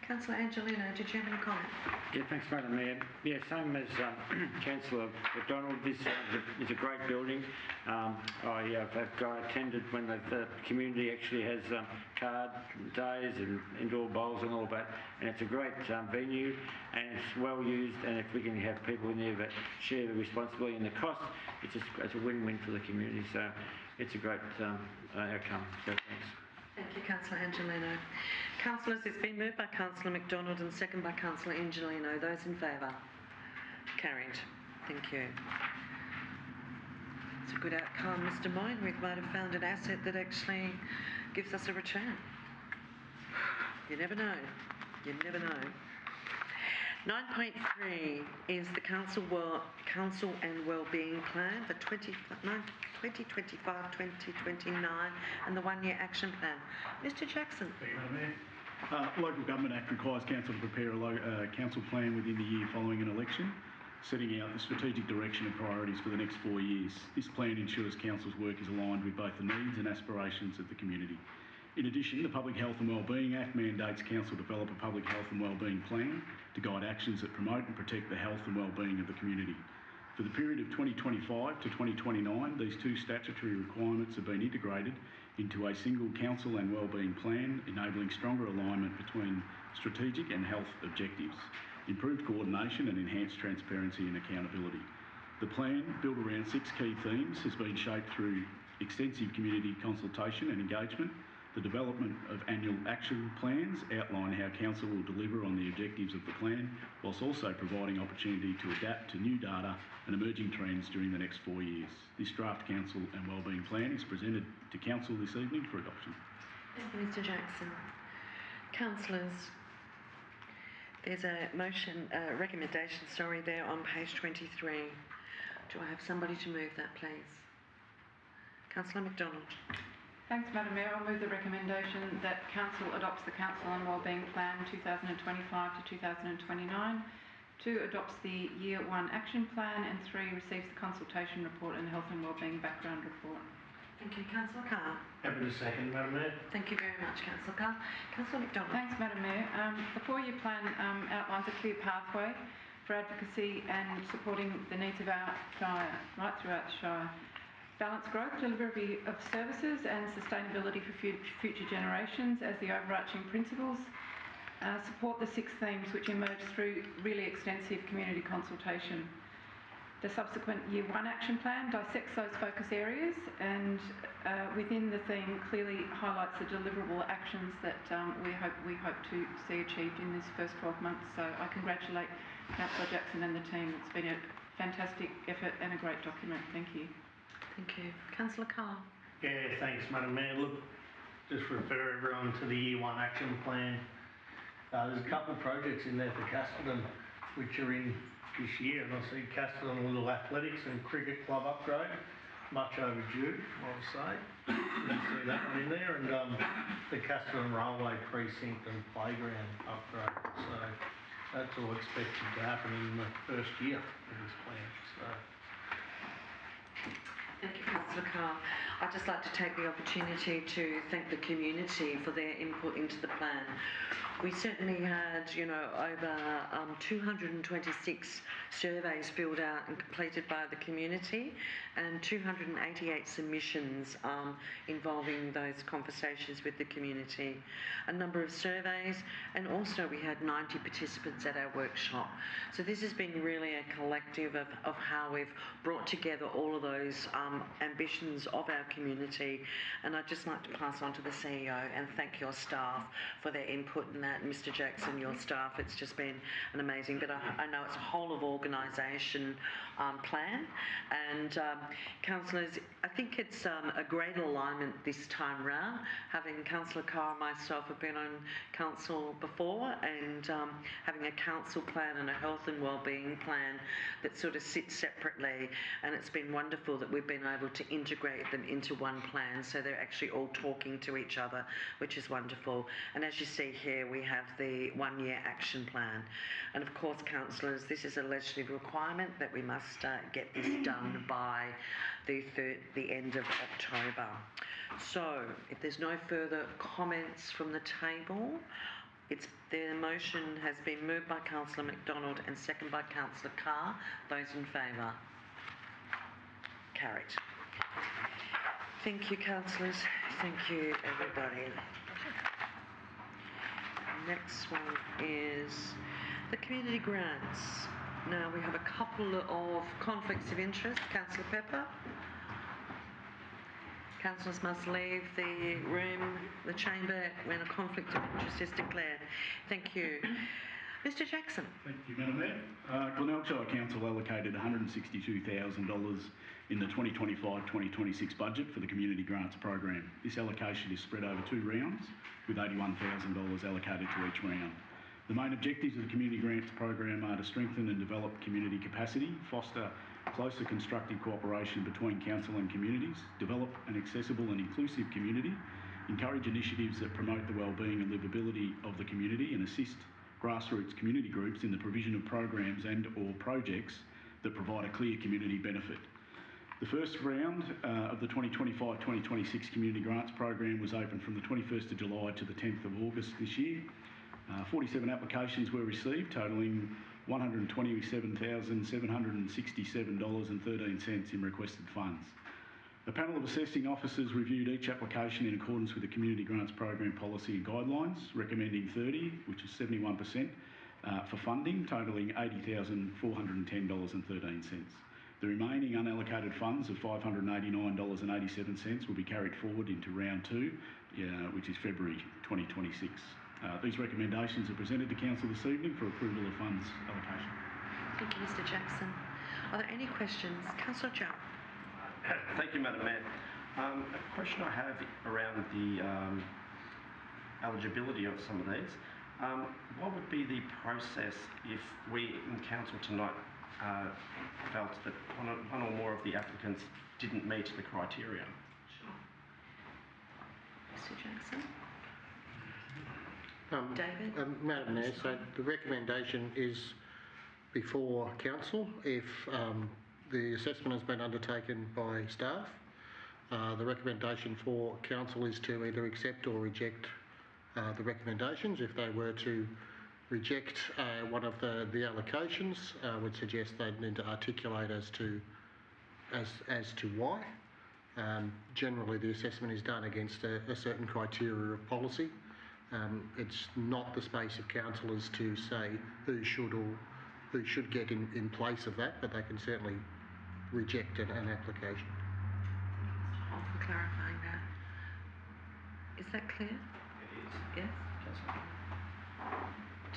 Councillor Angelino, did you have any comment? Yeah, thanks, Madam Mayor. Yeah, same as Councillor McDonald. This is a great building. I attended when the community actually has card days and indoor bowls and all that, and it's a great venue and it's well used. And if we can have people in there that share the responsibility and the cost, it's a win-win for the community. So it's a great outcome. So thanks. Thank you, Councillor Angelino. Councillors, it's been moved by Councillor McDonald and seconded by Councillor Angelino. Those in favour? Carried. Thank you. It's a good outcome, Mr. Moyne. We might have found an asset that actually gives us a return. You never know. You never know. 9.3 is the Council and Wellbeing Plan for 2025-2029 and the 1-year action plan. Mr. Jackson. Thank you, Madam Mayor. Local Government Act requires Council to prepare a council plan within the year following an election, setting out the strategic direction and priorities for the next 4 years. This plan ensures Council's work is aligned with both the needs and aspirations of the community. In addition, the Public Health and Wellbeing Act mandates Council develop a public health and wellbeing plan to guide actions that promote and protect the health and wellbeing of the community. For the period of 2025 to 2029, these two statutory requirements have been integrated into a single council and wellbeing plan, enabling stronger alignment between strategic and health objectives, improved coordination and enhanced transparency and accountability. The plan, built around 6 key themes, has been shaped through extensive community consultation and engagement. The development of annual action plans outline how Council will deliver on the objectives of the plan, whilst also providing opportunity to adapt to new data and emerging trends during the next 4 years. This draft Council and Wellbeing Plan is presented to Council this evening for adoption. Thank you, Mr Jackson. Councillors, there's a motion, recommendation, there on page 23. Do I have somebody to move that, please? Councillor McDonald. Thanks, Madam Mayor. I'll move the recommendation that Council adopts the Council and Wellbeing Plan 2025 to 2029, 2 adopts the Year 1 Action Plan, and 3 receives the consultation report and health and wellbeing background report. Thank you, Councillor Carr. Happy to second, Madam Mayor. Thank you very much, Councillor Carr. Councillor McDonald. Thanks, Madam Mayor. The 4-year plan outlines a clear pathway for advocacy and supporting the needs of our Shire, right throughout the Shire. Balanced growth, delivery of services and sustainability for future generations as the overarching principles. Support the 6 themes which emerged through really extensive community consultation. The subsequent Year 1 Action Plan dissects those focus areas and within the theme clearly highlights the deliverable actions that we hope to see achieved in this first 12 months. So I congratulate Councillor Jackson and the team. It's been a fantastic effort and a great document. Thank you. Thank you. Councillor Carr. Yeah, thanks, Madam Mayor. Look, just refer everyone to the Year 1 Action Plan. There's a couple of projects in there for Castleton which are in this year, and I see Castleton Little Athletics and Cricket Club upgrade, much overdue, I would say. You see that one in there, and the Castleton Railway Precinct and Playground upgrade. So that's all expected to happen in the first year of this plan. So. Thank you, Councillor Carr. I'd just like to take the opportunity to thank the community for their input into the plan. We certainly had, over 226 surveys filled out and completed by the community and 288 submissions involving those conversations with the community. A number of surveys, and also we had 90 participants at our workshop. So this has been really a collective of how we've brought together all of those ambitions of our community, and I'd just like to pass on to the CEO and thank your staff for their input in that. Mr Jackson, your staff, it's just been an amazing, but I know it's a whole of organisation plan, and councillors, I think it's a great alignment this time round, having Councillor Carr and myself have been on council before, and having a council plan and a health and wellbeing plan that sort of sit separately, and it's been wonderful that we've been able to integrate them into one plan, so they're actually all talking to each other, which is wonderful. And as you see here, we have the 1-year action plan, and of course, councillors, this is a legislative requirement that we must get this done by the end of October. So if there's no further comments from the table, the motion has been moved by Councillor McDonald and seconded by Councillor Carr. Those in favour? Carried. Thank you, councillors. Thank you, everybody. Next one is the community grants. Now we have a couple of conflicts of interest. Councillor Pepper. Councillors must leave the room, the chamber, when a conflict of interest is declared. Thank you. Mr Jackson. Thank you, Madam Mayor. Glenelg Shire Council allocated $162,000 in the 2025-2026 budget for the Community Grants Program. This allocation is spread over 2 rounds, with $81,000 allocated to each round. The main objectives of the Community Grants Program are to strengthen and develop community capacity, foster closer constructive cooperation between council and communities, develop an accessible and inclusive community, encourage initiatives that promote the wellbeing and livability of the community, and assist grassroots community groups in the provision of programs and or projects that provide a clear community benefit. The first round of the 2025-2026 Community Grants Program was open from the 21st of July to the 10th of August this year. 47 applications were received, totalling $127,767.13 in requested funds. The panel of assessing officers reviewed each application in accordance with the Community Grants Program policy and guidelines, recommending 30, which is 71%, for funding, totalling $80,410.13. The remaining unallocated funds of $589.87 will be carried forward into round 2, which is February 2026. These recommendations are presented to Council this evening for approval of funds allocation. Thank you, Mr Jackson. Are there any questions? Councillor Chow. Thank you, Madam Mayor. A question I have around the eligibility of some of these. What would be the process if we in Council tonight felt that one or more of the applicants didn't meet the criteria? Sure. Mr Jackson. David? Madam Mayor, so the recommendation is before Council. If the assessment has been undertaken by staff, the recommendation for Council is to either accept or reject the recommendations. If they were to reject one of the allocations, I would suggest they'd need to articulate as to why. Generally, the assessment is done against a certain criteria of policy. It's not the space of councillors to say who should get in place of that, but they can certainly reject an application. For clarifying that. Is that clear? It is. Yes?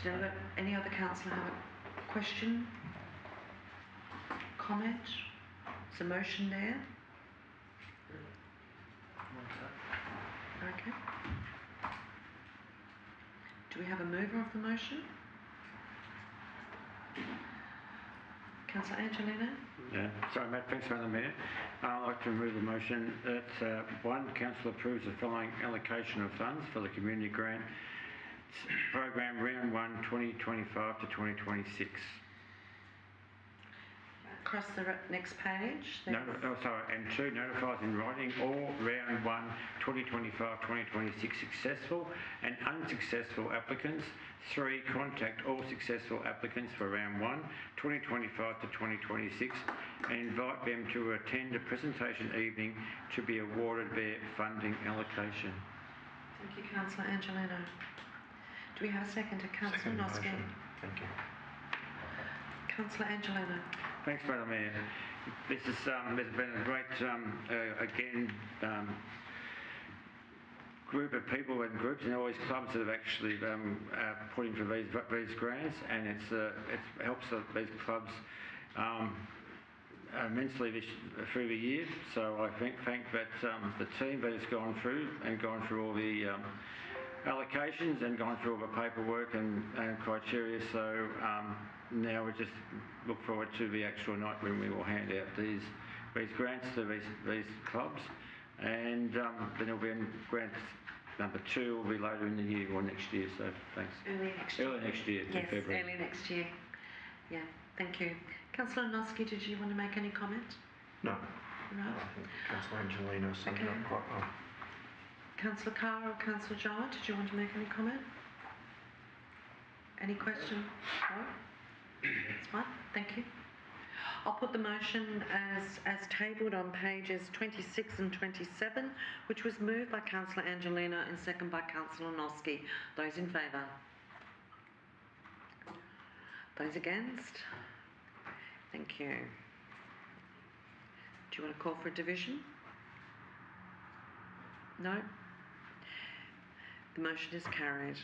Councillor. Any other councillor have a question? Comment? Is a motion there? Okay. Do we have a mover of the motion? Councillor Angelino? Yeah, sorry, Matt. Thanks, Madam Mayor. I'd like to move the motion that one, Council approves the following allocation of funds for the Community Grant Program Round 1 2025 to 2026. Across the next page. And 2, notifies in writing all Round 1 2025-2026 successful and unsuccessful applicants. 3, contact all successful applicants for Round 1 2025 to 2026 and invite them to attend a presentation evening to be awarded their funding allocation. Thank you, Councillor Angelino. Do we have a second to Councillor Noski? Thank you. Councillor Angelino. Thanks, Madam Mayor. This is there's been a great group of people and groups and all these clubs that have actually put in for these grants, and it helps these clubs immensely through the year. So I thank that the team that has gone through all the allocations and gone through all the paperwork and criteria. So now we just look forward to the actual night when we will hand out these grants to these clubs, and then there'll be grant number 2 will be later in the year or next year. So thanks. Early next year. Early next year. Yes, February. early next year. Yeah, thank you. Councillor Noski, did you want to make any comment? No. No. I think Councillor Angelino summed it up quite well. Councillor Carr or Councillor Jolly, did you want to make any comment? Any question? No? That's fine, thank you. I'll put the motion as tabled on pages 26 and 27, which was moved by Councillor Angelino and second by Councillor Noski. Those in favour? Those against? Thank you. Do you want to call for a division? No? The motion is carried.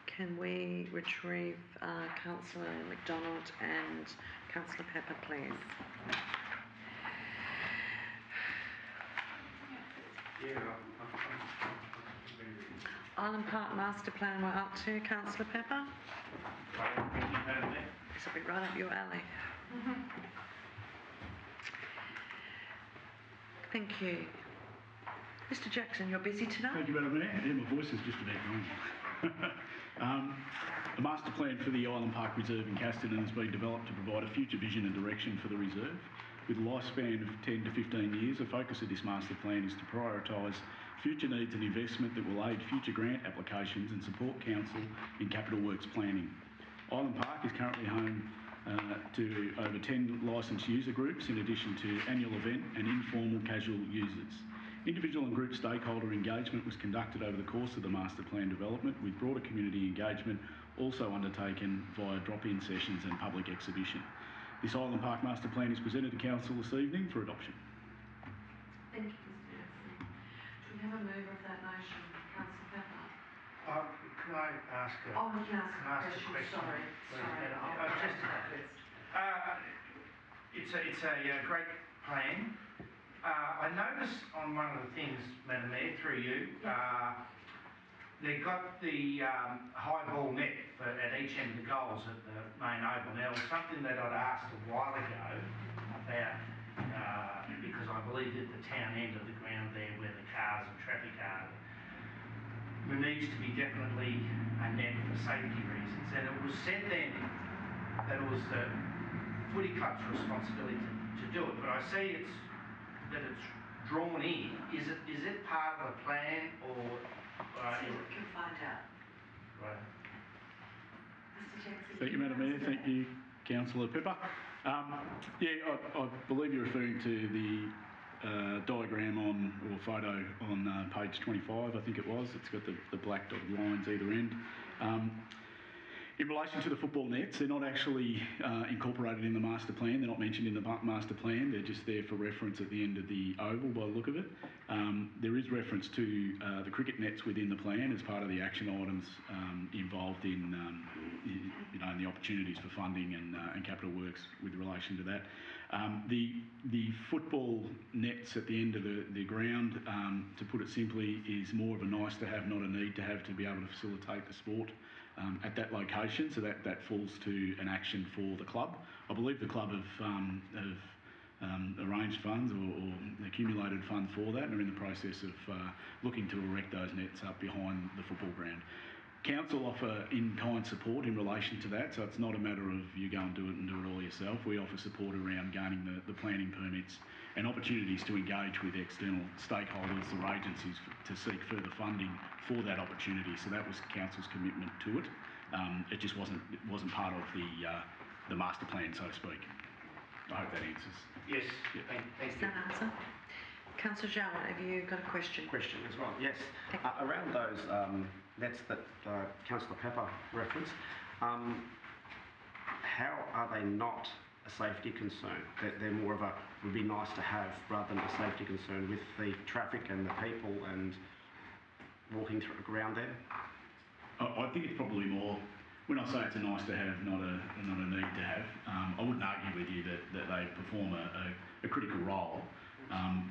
Can we retrieve Councillor McDonald and Councillor Pepper, please? Island Park Master Plan, we're up to. Councillor Pepper? This will be right up your alley. Thank you. Mr Jackson, you're busy today? Thank you, Madam Mayor. Yeah, my voice is just about gone. The master plan for the Island Park Reserve in Casterton has been developed to provide a future vision and direction for the reserve. With a lifespan of 10 to 15 years, the focus of this master plan is to prioritise future needs and investment that will aid future grant applications and support council in capital works planning. Island Park is currently home to over 10 licensed user groups, in addition to annual event and informal casual users. Individual and group stakeholder engagement was conducted over the course of the master plan development, with broader community engagement also undertaken via drop-in sessions and public exhibition. This Island Park master plan is presented to Council this evening for adoption. Thank you, Mr Anthony. Do we have a mover of that motion? Councillor Pepper? Can I ask a Oh, we can ask a question? question. Sorry. I'll I'll just that first. It's a great plan. I noticed on one of the things, Madam Mayor, through you, they got the high ball net at each end of the goals at the main oval. Now, it was something that I'd asked a while ago about, because I believe at the town end of the ground there where the cars and traffic are, there needs to be definitely a net for safety reasons. And it was said then that it was the footy club's responsibility to do it, but I see it's drawn in. Is it part of the plan, or we can find out. Right. Mr Jackson. Thank you, Madam Mayor. Thank you, Councillor Pepper. I believe you're referring to the diagram or photo on page 25, I think it was. It's got the black dotted lines either end. In relation to the football nets, they're not actually incorporated in the master plan. They're not mentioned in the master plan. They're just there for reference at the end of the oval by the look of it. There is reference to the cricket nets within the plan as part of the action items involved in, in the opportunities for funding and capital works with relation to that. The football nets at the end of the ground, to put it simply, is more of a nice to have, not a need to have, to be able to facilitate the sport at that location. So that falls to an action for the club. I believe the club have arranged funds or accumulated funds for that and are in the process of looking to erect those nets up behind the football ground. Council offer in-kind support in relation to that, so it's not a matter of you go and do it all yourself. We offer support around gaining the planning permits and opportunities to engage with external stakeholders or agencies to seek further funding for that opportunity. So that was Council's commitment to it. It just wasn't part of the master plan, so to speak. I hope that answers. Yes. Yeah. Thank you. Does that answer? Councillor Jowett, have you got a question? Question as well, yes. Around those nets that Councillor Pepper referenced, how are they not a safety concern? They're more of a, would be nice to have rather than a safety concern with the traffic and the people and walking around there? I think it's probably more, when I say it's a nice to have, not a need to have, I wouldn't argue with you that they perform a critical role.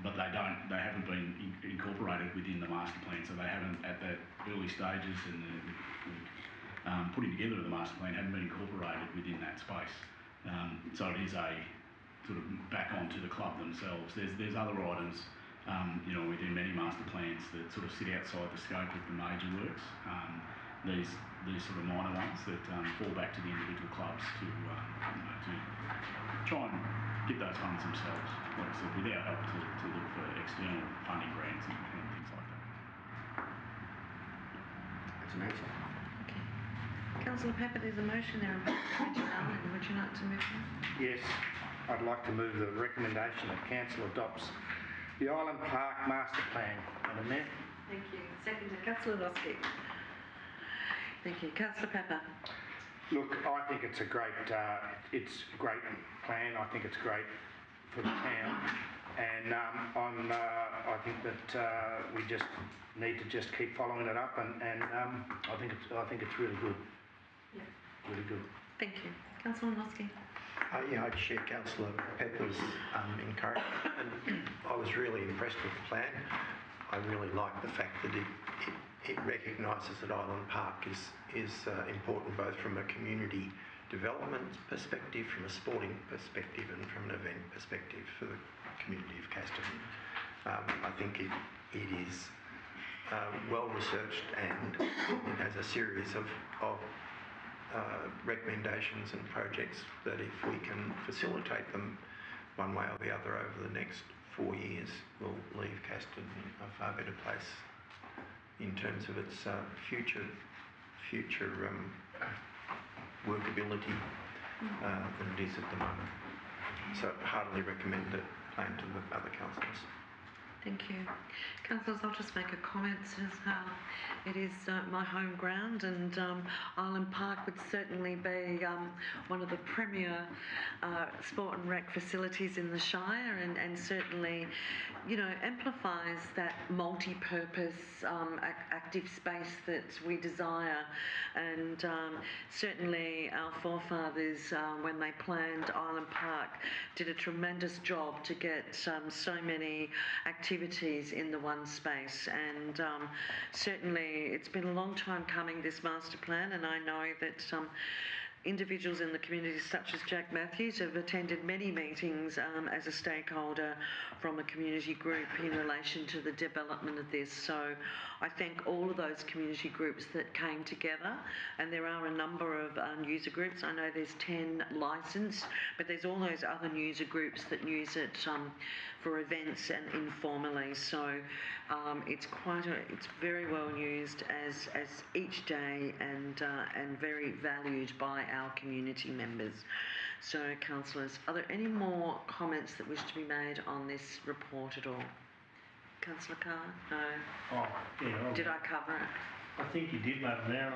But they haven't been incorporated within the master plan, so they haven't, at the early stages and the putting together of the master plan, haven't been incorporated within that space. So it is a sort of back onto the club themselves. There's other items, within many master plans that sort of sit outside the scope of the major works. These sort of minor ones that fall back to the individual clubs to try and get those funds themselves, like I said, without help to look for external funding grants and things like that. That's an answer. Okay. Councillor Pepper, there's a motion there on page 29. Would you like to move that? Yes, I'd like to move the recommendation that Council adopts the Island Park Master Plan. Madam Mayor. Thank you. Seconded. Councillor Losky. Thank you. Councillor Pepper. Look, I think it's a great plan. I think it's great for the town, and I think that we just need to just keep following it up, and I think it's really good. Yeah. Really good. Thank you. Councillor Losky. I share Councillor Pepper's encouragement, and I was really impressed with the plan. I really like the fact that it recognises that Island Park is important both from a community development perspective, from a sporting perspective, and from an event perspective for the community of Casterton. I think it is well researched, and it has a series of recommendations and projects that, if we can facilitate them one way or the other over the next 4 years, will leave Casterton a far better place in terms of its future workability than it is at the moment. So heartily recommend it plan to the other councillors. Thank you. Councillors, I'll just make a comment as it is my home ground, and Island Park would certainly be one of the premier sport and rec facilities in the Shire, and certainly, you know, amplifies that multi-purpose active space that we desire. And certainly our forefathers, when they planned Island Park, did a tremendous job to get so many activities in the one space, and certainly it's been a long time coming, this master plan, and I know that individuals in the community such as Jack Matthews have attended many meetings as a stakeholder from a community group in relation to the development of this. So I thank all of those community groups that came together, and there are a number of user groups. I know there's 10 licensed, but there's all those other user groups that use it for events and informally. So it's very well used as each day, and very valued by our community members. So, councillors, are there any more comments that wish to be made on this report at all? Councillor Carr? No. Oh, yeah. Did I cover it? I think you did, Madam Mayor,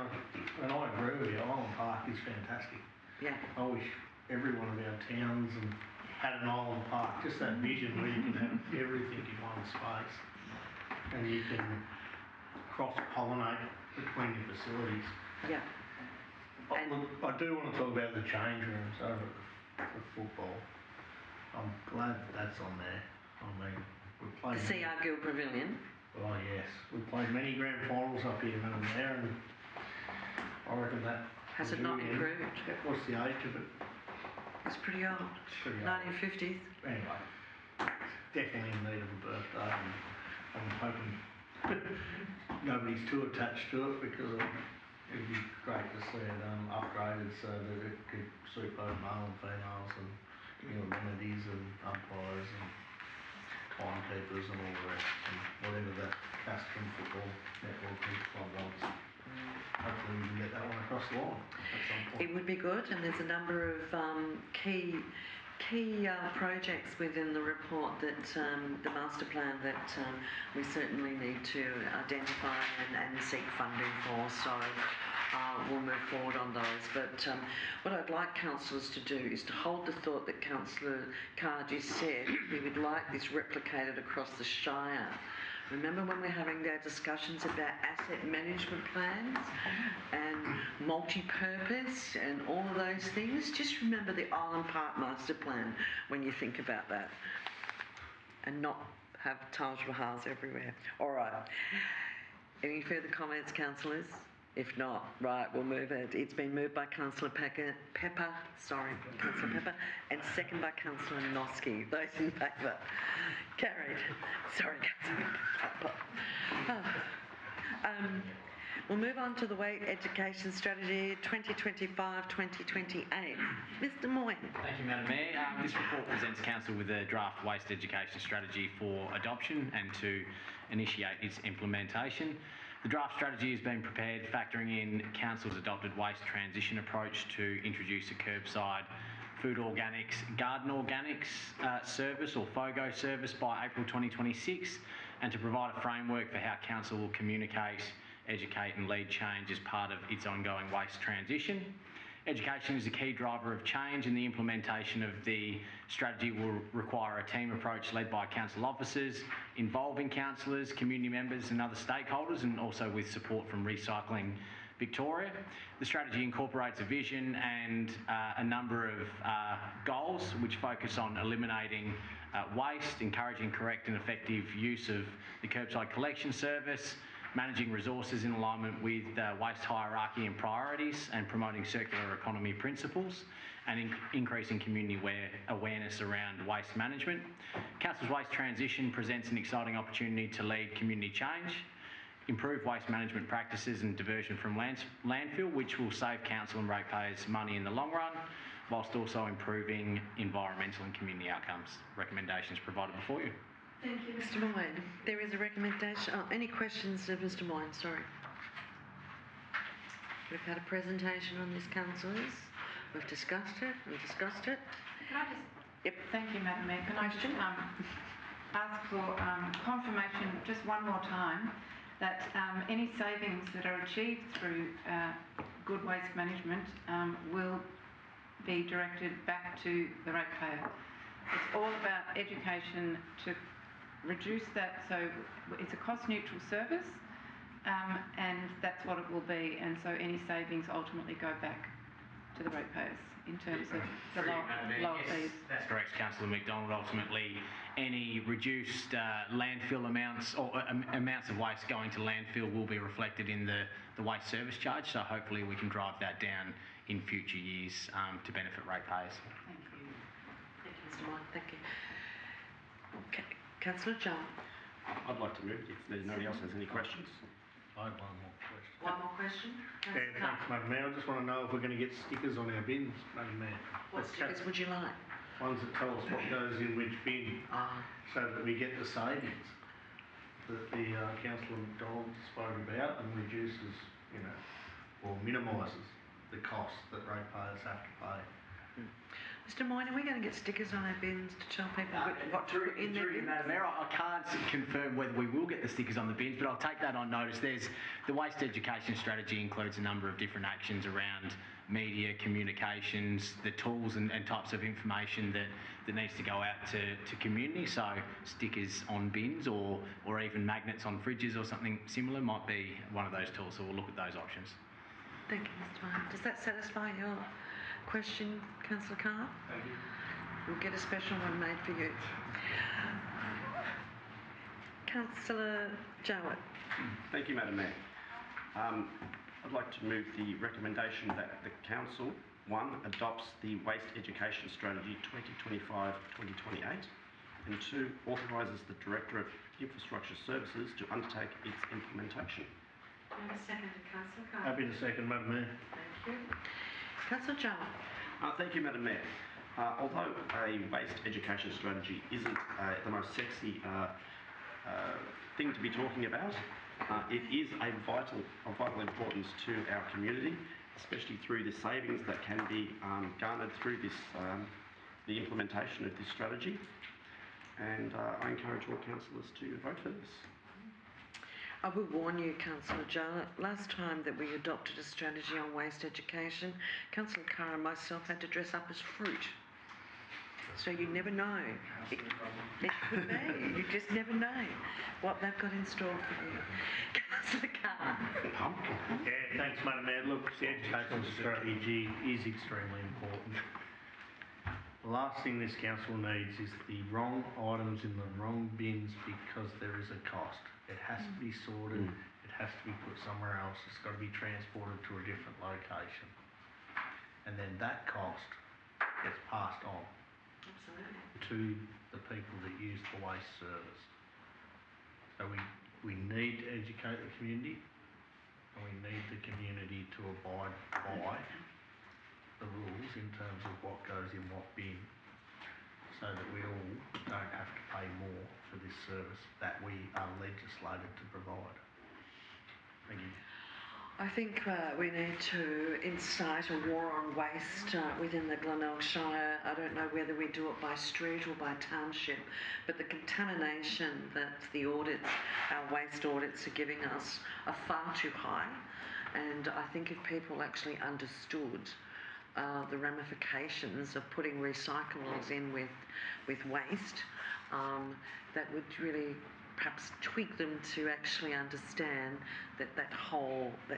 and I agree with you. Island Park is fantastic. Yeah. I wish every one of our towns had an Island Park, just that vision where you can have everything in one space, and you can cross-pollinate between your facilities. Yeah. Look, I do want to talk about the change rooms over at the football. I'm glad that's on there. I mean, we've played... The CR Gill Pavilion. Oh, yes. We've played many grand finals up here, Madam Mayor, and I reckon that... Has it not improved? What's the age of it? It's pretty old. It's pretty old. 1950s. Anyway, definitely in need of a birthday, and I'm hoping nobody's too attached to it, because it'd be great to see it upgraded so that it could suit both male and females, and new amenities and umpires and timekeepers and all the rest, and whatever the Castrum Football Network Club wants. Hopefully we can get that one across the line at some point. It would be good, and there's a number of key projects within the report that the master plan that we certainly need to identify and seek funding for. So we'll move forward on those. But what I'd like councillors to do is to hold the thought that Councillor Carr just said. We would like this replicated across the Shire. Remember when we're having our discussions about asset management plans and multi-purpose and all of those things? Just remember the Island Park Master Plan when you think about that, and not have Taj Mahals everywhere. All right. Any further comments, councillors? If not, right, we'll move it. It's been moved by Councillor Councillor Pepper, and second by Councillor Noski. Those in favour? Carried. Sorry, Councillor Pepper. We'll move on to the Weight Education Strategy 2025-2028. Mr. Moyne. Thank you, Madam Mayor. This report presents Council with a draft waste education strategy for adoption and to initiate its implementation. The draft strategy has been prepared factoring in Council's adopted waste transition approach to introduce a curbside food organics, garden organics service, or FOGO service, by April 2026, and to provide a framework for how Council will communicate, educate and lead change as part of its ongoing waste transition. Education is a key driver of change, and the implementation of the strategy will require a team approach led by council officers, involving councillors, community members and other stakeholders, and also with support from Recycling Victoria. The strategy incorporates a vision and a number of goals which focus on eliminating waste, encouraging correct and effective use of the curbside collection service, managing resources in alignment with waste hierarchy and priorities, and promoting circular economy principles, and increasing community awareness around waste management. Council's waste transition presents an exciting opportunity to lead community change, improve waste management practices and diversion from landfill, which will save council and ratepayers money in the long run, whilst also improving environmental and community outcomes. Recommendations provided before you. Thank you, Mr. Moyne. There is a recommendation. Oh, any questions of Mr. Moyne? Sorry. We've had a presentation on this, councillors. We've discussed it and discussed it. Can I just... Yep. Thank you, Madam Mayor. Can Question? I just ask for confirmation just one more time that any savings that are achieved through good waste management will be directed back to the ratepayer. It's all about education to reduce that, so it's a cost-neutral service, and that's what it will be, and so any savings ultimately go back to the ratepayers in terms of the lower fees. That's correct, Councillor McDonald. Ultimately, any reduced landfill amounts or amounts of waste going to landfill will be reflected in the waste service charge, so hopefully we can drive that down in future years to benefit ratepayers. Thank you. Thank you, Mr. Mine. Thank you. Councillor John. I'd like to move it if nobody else has any questions. I have one more question. One more question? Yeah, thanks, Madam Mayor. I just want to know if we're going to get stickers on our bins, Madam Mayor. What stickers would you like? Ones that tell us what goes in which bin, so that we get the savings that the Councillor McDonald spoke about and reduces, or minimises the cost that ratepayers have to pay. Mr. Moyne, are we going to get stickers on our bins to tell people what to put in their bins? Madam Mayor, I can't confirm whether we will get the stickers on the bins, but I'll take that on notice. The waste education strategy includes a number of different actions around media, communications, the tools and types of information that needs to go out to community. So stickers on bins or even magnets on fridges or something similar might be one of those tools, so we'll look at those options. Thank you, Mr. Moyne. Does that satisfy your question, Councillor Carr? Thank you. We'll get a special one made for you. Councillor Jowett. Thank you, Madam Mayor. I'd like to move the recommendation that the Council, 1, adopts the Waste Education Strategy 2025-2028, and 2, authorises the Director of Infrastructure Services to undertake its implementation. Do you have a second to Councillor Carr? Happy to second, Madam Mayor. Thank you. Councillor Jowett. Thank you, Madam Mayor. Although a waste education strategy isn't the most sexy thing to be talking about, it is of vital importance to our community, especially through the savings that can be garnered through this, the implementation of this strategy. And I encourage all councillors to vote for this. I will warn you, Councillor Jowett, last time that we adopted a strategy on waste education, Councillor Carr and myself had to dress up as fruit. So you never know. It could be. You just never know what they've got in store for you. Councillor Carr. Yeah, thanks, Madam Mayor. Look, the educational strategy is extremely important. The last thing this council needs is the wrong items in the wrong bins because there is a cost. It has to be sorted, it has to be put somewhere else, it's got to be transported to a different location. And then that cost gets passed on to the people that use the waste service. So we need to educate the community, and we need the community to abide by the rules in terms of what goes in what bin, so that we all don't have to pay more for this service that we are legislated to provide. Thank you. I think we need to incite a war on waste within the Glenelg Shire. I don't know whether we do it by street or by township, but the contamination that the audits, our waste audits are giving us are far too high. And I think if people actually understood the ramifications of putting recyclables in with waste, that would really perhaps tweak them to actually understand that that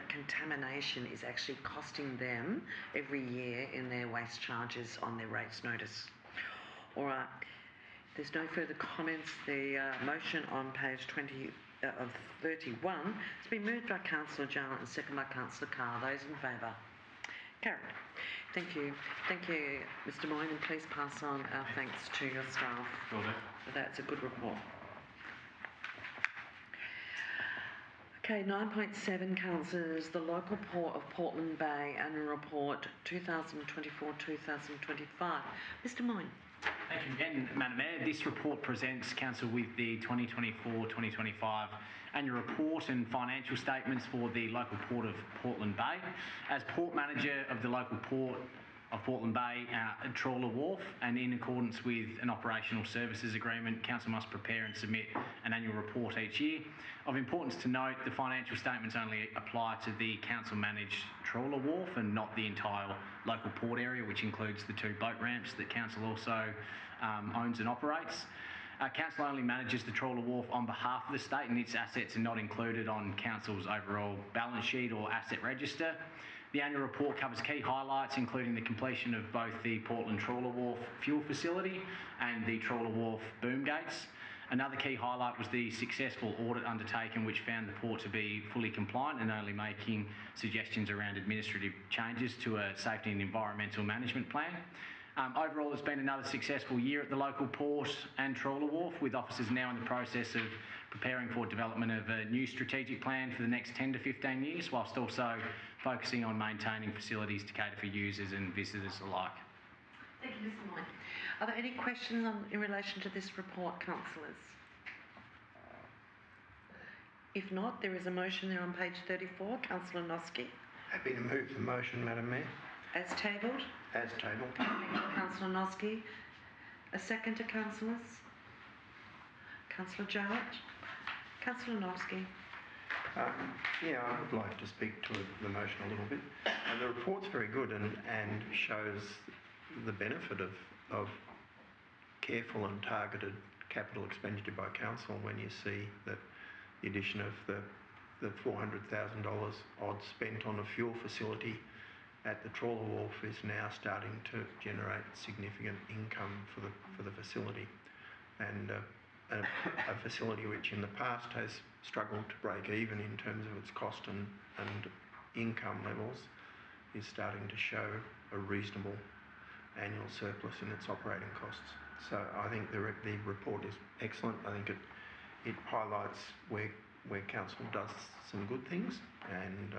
contamination is actually costing them every year in their waste charges on their rates notice. All right, there's no further comments. The motion on page 20 of 31 has been moved by Councillor Jowett and seconded by Councillor Carr. Those in favour? Carried. Thank you. Thank you, Mr. Moyne, and please pass on our thanks to your staff. Will do. That's a good report. Okay, 9.7, councillors, the local port of Portland Bay annual report 2024-2025. Mr. Moyne. Thank you again, Madam Mayor. This report presents Council with the 2024-2025 annual report and financial statements for the local port of Portland Bay. As port manager of the local port of Portland Bay Trawler Wharf, and in accordance with an operational services agreement, Council must prepare and submit an annual report each year. Of importance to note, the financial statements only apply to the Council managed Trawler Wharf and not the entire local port area, which includes the 2 boat ramps that Council also owns and operates. Council only manages the Trawler Wharf on behalf of the state, and its assets are not included on Council's overall balance sheet or asset register. The annual report covers key highlights, including the completion of both the Portland Trawler Wharf fuel facility and the Trawler Wharf boom gates. Another key highlight was the successful audit undertaken, which found the port to be fully compliant and only making suggestions around administrative changes to a safety and environmental management plan. Overall, it's been another successful year at the local port and Trawler Wharf, with officers now in the process of preparing for development of a new strategic plan for the next 10 to 15 years, whilst also focusing on maintaining facilities to cater for users and visitors alike. Thank you, Mr. Moy. Are there any questions in relation to this report, councillors? If not, there is a motion there on page 34. Councillor Noski. Happy to move the motion, Madam Mayor. As tabled. As tabled. Thank you, Councillor Noski. A second to councillors. Councillor Jarrett. Councillor Noski. Yeah, I would like to speak to the motion a little bit. The report's very good and shows the benefit of careful and targeted capital expenditure by council when you see that the addition of the $400,000 odd spent on a fuel facility at the Trawler Wharf is now starting to generate significant income for the facility, and a facility which in the past has struggled to break even in terms of its cost and income levels is starting to show a reasonable annual surplus in its operating costs. So I think the report is excellent. I think it highlights where council does some good things, and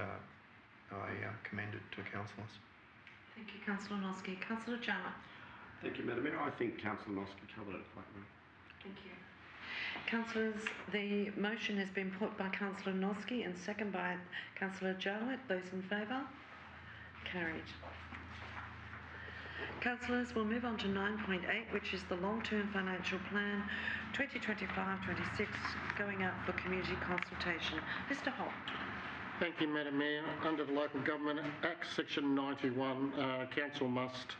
I commend it to councillors. Thank you, Councillor Noski. Councillor Jarrett. Thank you, Madam Mayor. I think Councillor Noski covered it quite well. Thank you. Councillors, the motion has been put by Councillor Noski and second by Councillor Jarrett. Those in favour? Carried. Councillors, we'll move on to 9.8, which is the long-term financial plan 2025-26 going out for community consultation. Mr. Holt. Thank you, Madam Mayor. Under the Local Government Act, Section 91, Council must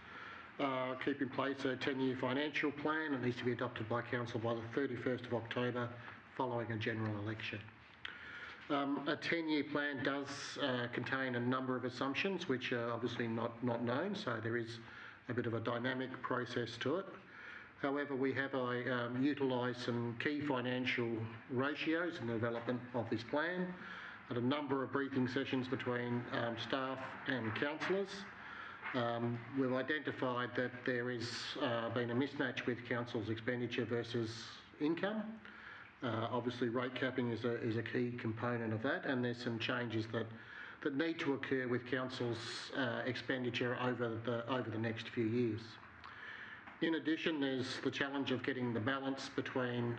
keep in place a 10-year financial plan. It needs to be adopted by Council by the 31st of October following a general election. A 10-year plan does contain a number of assumptions which are obviously not known, so there is a bit of a dynamic process to it. However, we have utilised some key financial ratios in the development of this plan at a number of briefing sessions between staff and councillors. We've identified that there has been a mismatch with council's expenditure versus income. Obviously, rate capping is a key component of that, and there's some changes that need to occur with council's expenditure over the next few years. In addition, there's the challenge of getting the balance between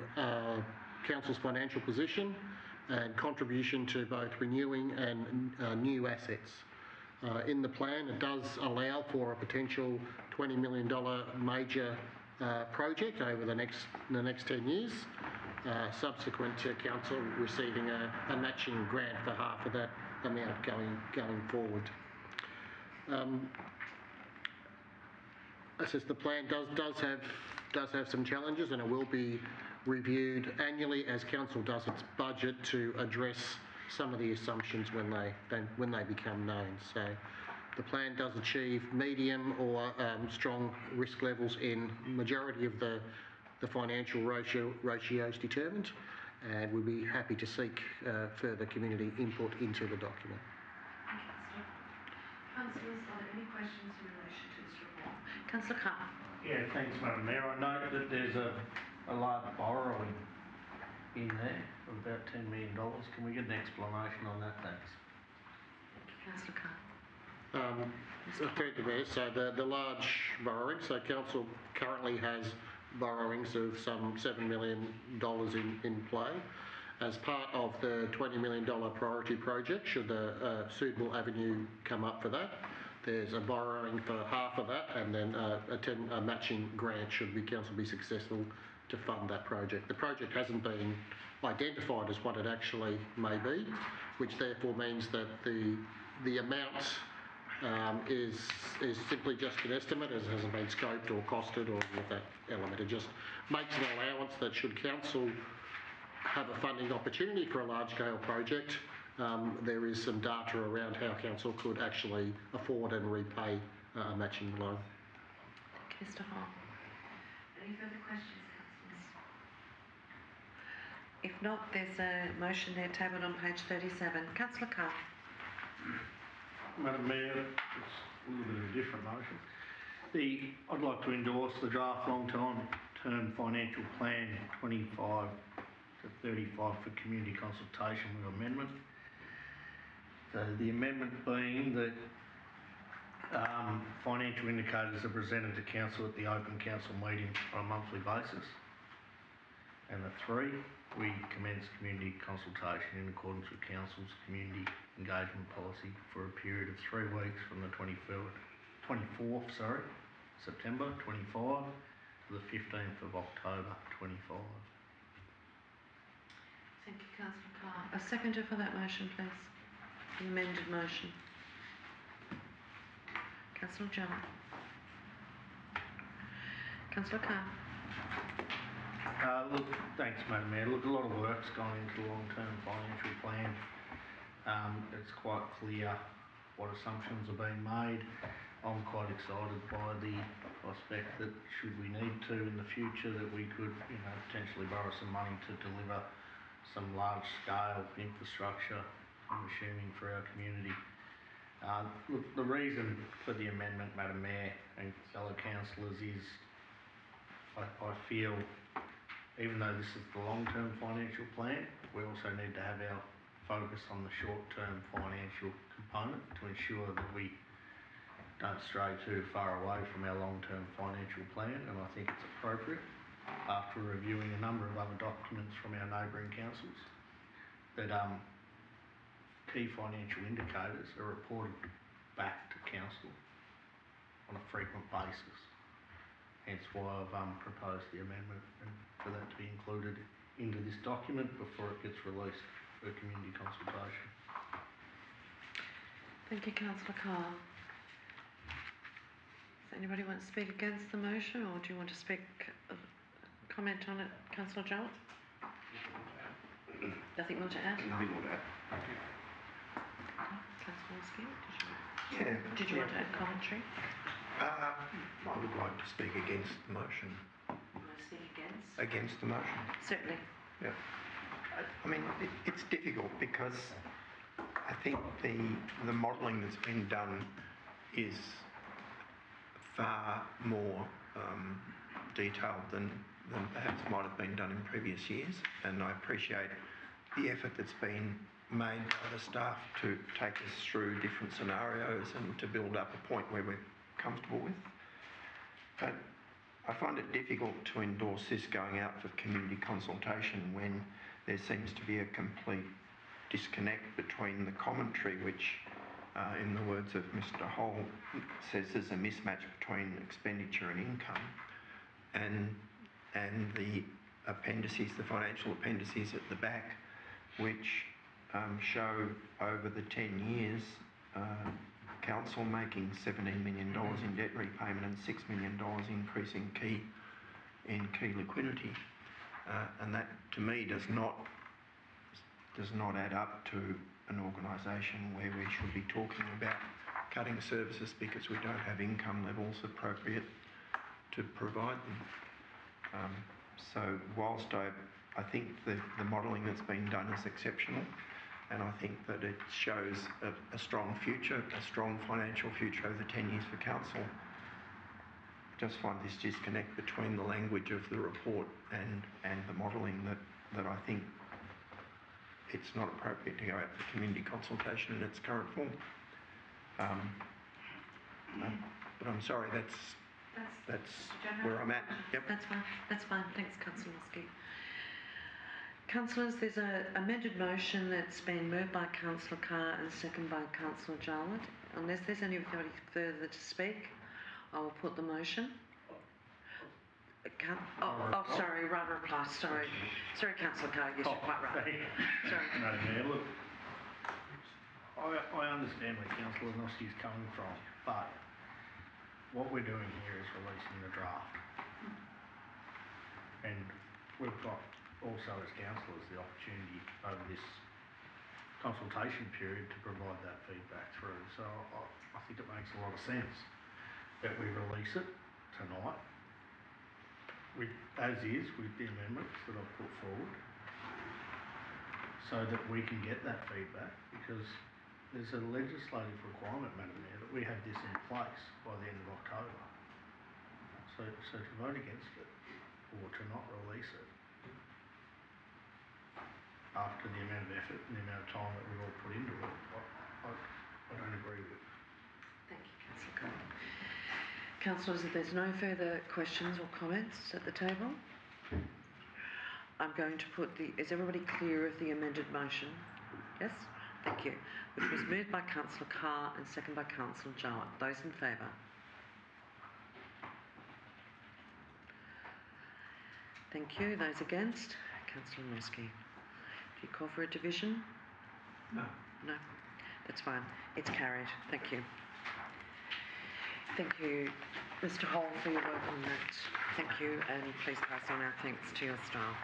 council's financial position and contribution to both renewing and new assets. In the plan, it does allow for a potential $20 million major project over the next 10 years, subsequent to council receiving a matching grant for half of that amount going forward. As the plan does have some challenges, and it will be reviewed annually as council does its budget to address some of the assumptions when they become known. So the plan does achieve medium or strong risk levels in majority of the financial ratios determined, and we'll be happy to seek further community input into the document. Councillors, are there any questions in relation to this report? Councillor Carr. Yeah, thanks, Madam Mayor. I note that there's a large borrowing in there of about $10 million. Can we get an explanation on that, thanks? Councillor Carr. So the large borrowing, so council currently has borrowings of some $7 million in play, as part of the $20 million priority project, should a suitable avenue come up for that. There's a borrowing for half of that, and then a matching grant should the council be successful to fund that project. The project hasn't been identified as what it actually may be, which therefore means that the amount is simply just an estimate, as it hasn't been scoped or costed or any of that element. It just makes an allowance that should council have a funding opportunity for a large-scale project, there is some data around how council could actually afford and repay a matching loan. Thank you, Mr. Hall. Any further questions, councillors? If not, there's a motion there tabled on page 37. Councillor Carr. Madam Mayor, it's a little bit of a different motion. I'd like to endorse the draft long-term financial plan 25 to 35 for community consultation with amendment. So the amendment being that financial indicators are presented to council at the open council meeting on a monthly basis. And the 3, we commence community consultation in accordance with council's community engagement policy for a period of 3 weeks from the 24th September 25 to the 15th of October 25. Thank you, Councillor Carr. A seconder for that motion, please. The amended motion. Councillor Jowett. Councillor Carr. Look, thanks, Madam Mayor. Look, a lot of work's gone into the long-term financial plan. It's quite clear what assumptions are being made. I'm quite excited by the prospect that should we need to in the future, that we could, potentially borrow some money to deliver some large-scale infrastructure, I'm assuming, for our community. Look, the reason for the amendment, Madam Mayor and fellow councillors, is I feel, even though this is the long-term financial plan, we also need to have our focus on the short-term financial component to ensure that we don't stray too far away from our long-term financial plan. And I think it's appropriate, after reviewing a number of other documents from our neighbouring councils, that key financial indicators are reported back to council on a frequent basis. Hence why I've proposed the amendment, and for that to be included into this document before it gets released for community consultation. Thank you, Councillor Carr. Does anybody want to speak against the motion, or do you want to comment on it, Councillor Jowett? Nothing more to add? Nothing more to add. Councillor Mosque, did you want to add commentary? I would like to speak against the motion. You want to speak against? Against the motion. Certainly. Yeah. I mean, it's difficult because I think the modelling that's been done is far more detailed than perhaps might have been done in previous years, and I appreciate the effort that's been made by the staff to take us through different scenarios and to build up a point where we're comfortable with. But I find it difficult to endorse this going out for community consultation when there seems to be a complete disconnect between the commentary, which in the words of Mr. Hall, says there's a mismatch between expenditure and income, and the appendices, the financial appendices at the back, which show over the 10 years council making $17 million in debt repayment and $6 million increase in key liquidity, and that to me does not add up to an organisation where we should be talking about cutting services because we don't have income levels appropriate to provide them. So whilst I think the modelling that's been done is exceptional, and I think that it shows a strong future, a strong financial future over 10 years for council, I just find this disconnect between the language of the report and the modelling that I think it's not appropriate to go out for community consultation in its current form. But I'm sorry, that's where I'm at. Yep. That's fine. Thanks, Councillor Mosque. Councillors, there's an amended motion that's been moved by Councillor Carr and seconded by Councillor Jarlett. Unless there's anybody further to speak, I will put the motion. Sorry, right reply, sorry. Sorry, Councillor Carr, yes, you're quite right. Sorry. Madam Mayor, look, I understand where Councillor Noski's coming from, but what we're doing here is releasing the draft. And we've got also as councillors the opportunity over this consultation period to provide that feedback through. So I think it makes a lot of sense that we release it tonight, as is with the amendments that I've put forward, so that we can get that feedback, because there's a legislative requirement, Madam Mayor, that we have this in place by the end of October. So to vote against it or to not release it after the amount of effort and the amount of time that we've all put into it, I don't agree with. Thank you, Councillor Carr. Councillors, if there's no further questions or comments at the table, I'm going to put is everybody clear of the amended motion? Yes? Thank you. Which was moved by Councillor Carr and seconded by Councillor Jarlett. Those in favour? Thank you. Those against? Councillor Noski. Do you call for a division? No. No? That's fine. It's carried. Thank you. Thank you, Mr. Hall, for your work on that. Thank you, and please pass on our thanks to your staff.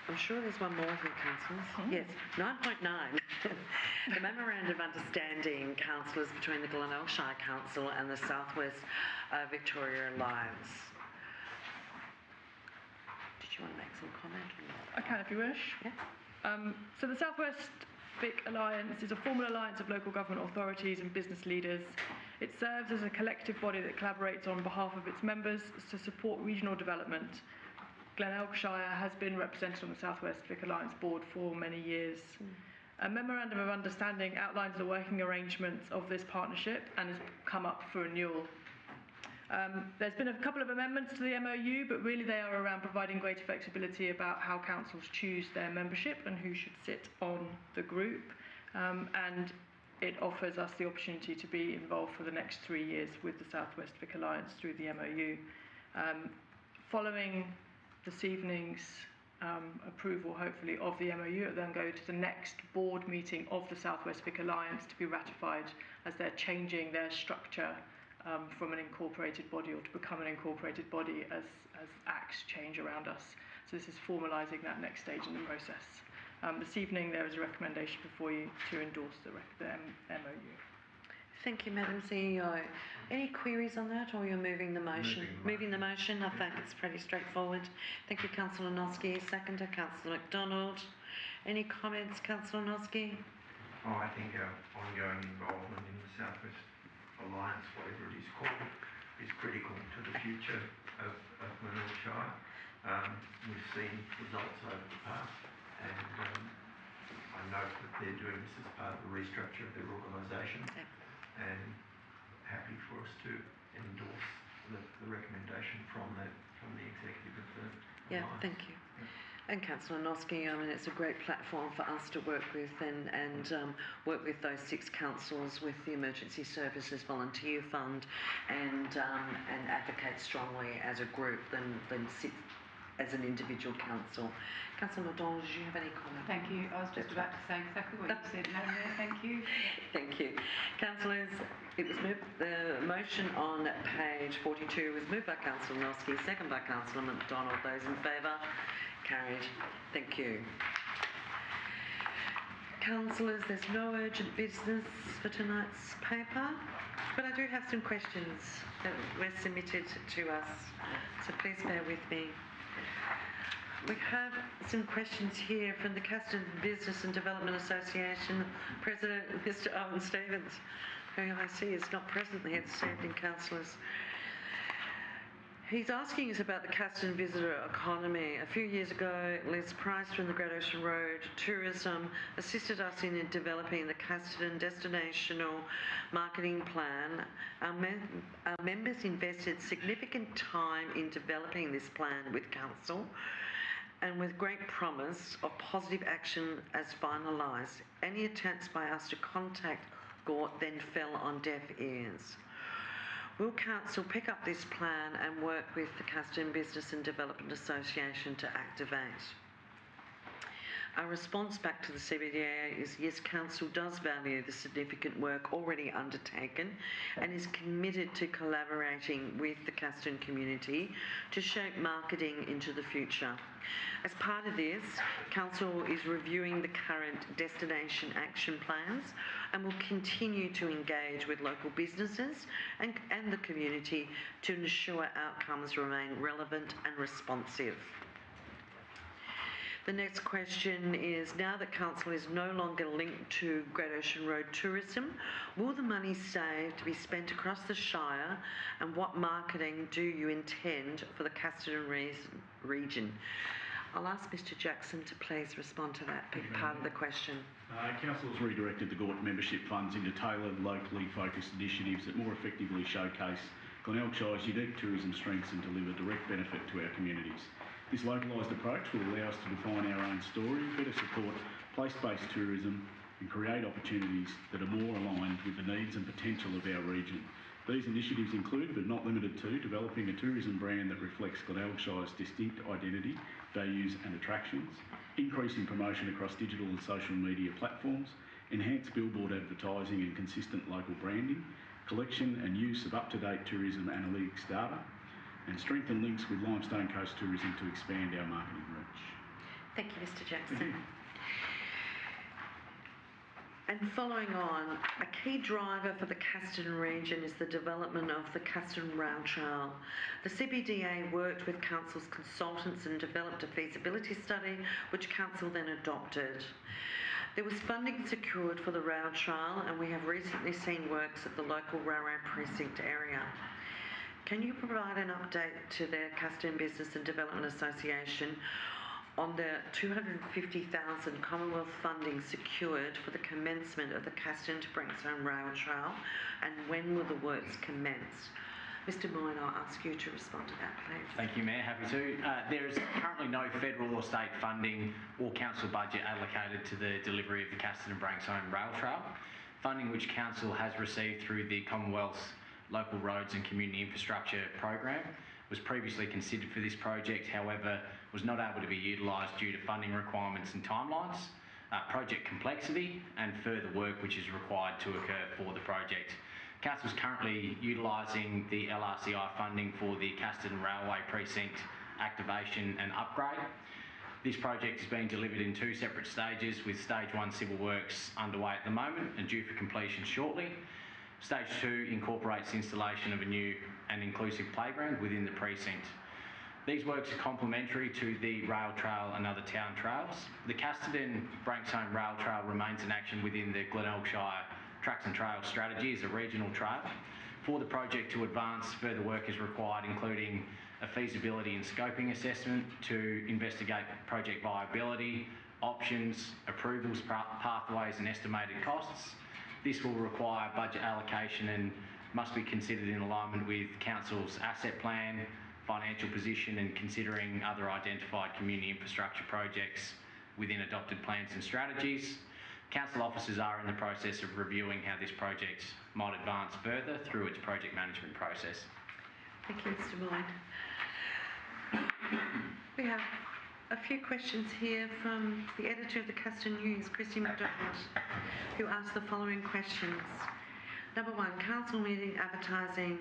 I'm sure there's one more here, councillors. Yes, 9.9. The Memorandum of Understanding, councillors, between the Glenelg Shire Council and the South West Victoria Alliance. Did you want to make some comment on that? I can if you wish. Yeah. So the South West Vic Alliance is a formal alliance of local government authorities and business leaders. It serves as a collective body that collaborates on behalf of its members to support regional development. Glenelg Shire has been represented on the South West Vic Alliance board for many years. A memorandum of understanding outlines the working arrangements of this partnership and has come up for renewal. There's been a couple of amendments to the MOU, but really they are around providing greater flexibility about how councils choose their membership and who should sit on the group. And it offers us the opportunity to be involved for the next 3 years with the South West Vic Alliance through the MOU. Following this evening's approval, hopefully, of the MOU, it will then go to the next board meeting of the South West Vic Alliance to be ratified, as they're changing their structure from an incorporated body or to become an incorporated body as acts change around us. So this is formalising that next stage in the process. This evening there is a recommendation before you to endorse the MOU. Thank you, Madam CEO. Any queries on that, or you're moving the motion? Moving the motion. I think it's pretty straightforward. Thank you, Councillor Noski. Seconder, Councillor McDonald. Any comments, Councillor Noski? Oh, I think our ongoing involvement in the South West Alliance, whatever it is called, is critical to the future of Glenelg Shire. We've seen results over the past, and I note that they're doing this as part of the restructure of their organisation, and happy for us to endorse the recommendation from the executive of the Alliance. Thank you. Yeah. And Councillor Noski, I mean, it's a great platform for us to work with and work with those 6 councils with the Emergency Services Volunteer Fund and advocate strongly as a group than sit as an individual council. Councillor McDonald, did you have any comment? Thank you. I was just about to say exactly what you said, Madam Mayor. Thank you. Thank you. Councillors, it was moved, the motion on page 42 was moved by Councillor Noski, second by Councillor McDonald. Those in favour? Carried. Thank you. Councillors, there's no urgent business for tonight's paper, but I do have some questions that were submitted to us, so please bear with me. We have some questions here from the Caston Business and Development Association President, Mr. Owen Stevens, who I see is not present here this evening, councillors. He's asking us about the Caston visitor economy. A few years ago, Liz Price from the Great Ocean Road Tourism assisted us in developing the Caston Destinational Marketing Plan. Our members invested significant time in developing this plan with council, and with great promise of positive action as finalised. Any attempts by us to contact Gort then fell on deaf ears. Will Council pick up this plan and work with the Casterton Business and Development Association to activate? Our response back to the CBDA is yes, Council does value the significant work already undertaken and is committed to collaborating with the Casterton community to shape marketing into the future. As part of this, Council is reviewing the current destination action plans and will continue to engage with local businesses and the community to ensure outcomes remain relevant and responsive. The next question is, now that Council is no longer linked to Great Ocean Road tourism, will the money saved be spent across the Shire, and what marketing do you intend for the Casterton region? I'll ask Mr Jackson to please respond to that big part of the question. Council has redirected the Gort membership funds into tailored, locally focused initiatives that more effectively showcase Glenelg Shire's unique tourism strengths and deliver direct benefit to our communities. This localised approach will allow us to define our own story, better support place-based tourism and create opportunities that are more aligned with the needs and potential of our region. These initiatives include, but not limited to, developing a tourism brand that reflects Glenelg Shire's distinct identity, values and attractions, increasing promotion across digital and social media platforms, enhanced billboard advertising and consistent local branding, collection and use of up-to-date tourism analytics data, and strengthen links with Limestone Coast Tourism to expand our marketing reach. Thank you, Mr Jackson. And following on, a key driver for the Casterton region is the development of the Casterton Rail Trail. The CBDA worked with Council's consultants and developed a feasibility study, which Council then adopted. There was funding secured for the rail trail, and we have recently seen works at the local railway precinct area. Can you provide an update to the Casterton Business and Development Association on the $250,000 Commonwealth funding secured for the commencement of the Casterton to Branksome Rail Trail, and when will the works commence? Mr Moyne, I'll ask you to respond to that, please. Thank you, Mayor. Happy to. There is currently no federal or state funding or council budget allocated to the delivery of the Casterton and Branksome Rail Trail. Funding which Council has received through the Commonwealth's Local Roads and Community Infrastructure program was previously considered for this project, however was not able to be utilised due to funding requirements and timelines, project complexity and further work which is required to occur for the project. Council is currently utilising the LRCI funding for the Casterton Railway Precinct activation and upgrade. This project is being delivered in two separate stages, with Stage 1 civil works underway at the moment and due for completion shortly. Stage 2 incorporates the installation of a new and inclusive playground within the precinct. These works are complementary to the rail trail and other town trails. The Casterton Branksome Rail Trail remains in action within the Glenelg Shire Tracks and Trails strategy as a regional trail. For the project to advance, further work is required, including a feasibility and scoping assessment to investigate project viability, options, approvals, pathways and estimated costs. This will require budget allocation and must be considered in alignment with Council's asset plan, financial position and considering other identified community infrastructure projects within adopted plans and strategies. Council officers are in the process of reviewing how this project might advance further through its project management process. Thank you, Mr Moyne. We have a few questions here from the editor of the Casterton News, Christy McDonald, who asked the following questions. Number one, Council meeting advertising.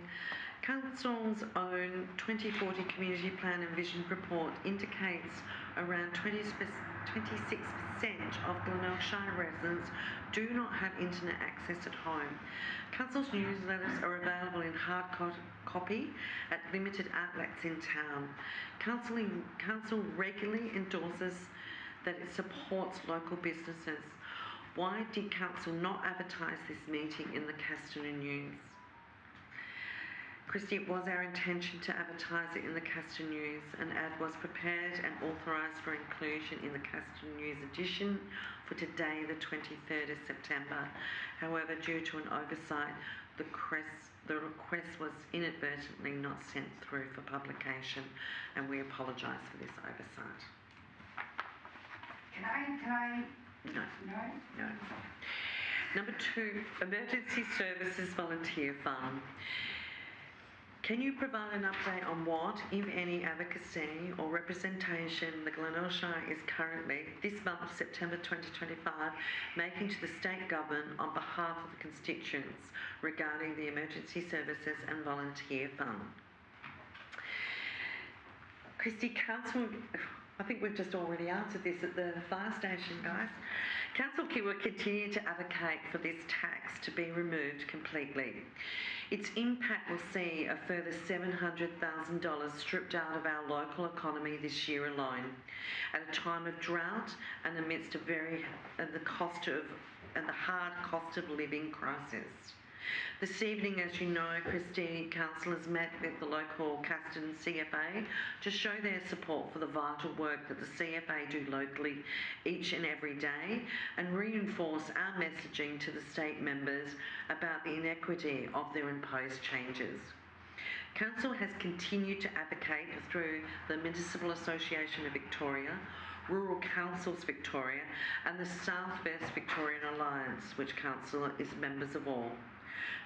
Council's own 2040 Community Plan and Vision report indicates around 26% of Glenelg Shire residents do not have internet access at home. Council's newsletters are available in hard copy at limited outlets in town. Council regularly endorses that it supports local businesses. Why did Council not advertise this meeting in the Casterton News? Christy, it was our intention to advertise it in the Casterton News. An ad was prepared and authorised for inclusion in the Casterton News edition for today, the 23rd of September. However, due to an oversight, the request was inadvertently not sent through for publication, and we apologise for this oversight. Can I? No. No? No. Number 2, Emergency Services Volunteer Fund. Can you provide an update on what, if any, advocacy or representation the Glenelg Shire is currently, this month, September 2025, making to the state government on behalf of the constituents regarding the Emergency Services and Volunteer Fund? Christy, Council, I think we've just already answered this at the fire station, guys. Council will continue to advocate for this tax to be removed completely. Its impact will see a further $700,000 stripped out of our local economy this year alone, at a time of drought and amidst the hard cost of living crisis. This evening, as you know, Christine, councillors met with the local Caston CFA to show their support for the vital work that the CFA do locally each and every day and reinforce our messaging to the state members about the inequity of their imposed changes. Council has continued to advocate through the Municipal Association of Victoria, Rural Councils Victoria and the South West Victorian Alliance, which Council is members of all,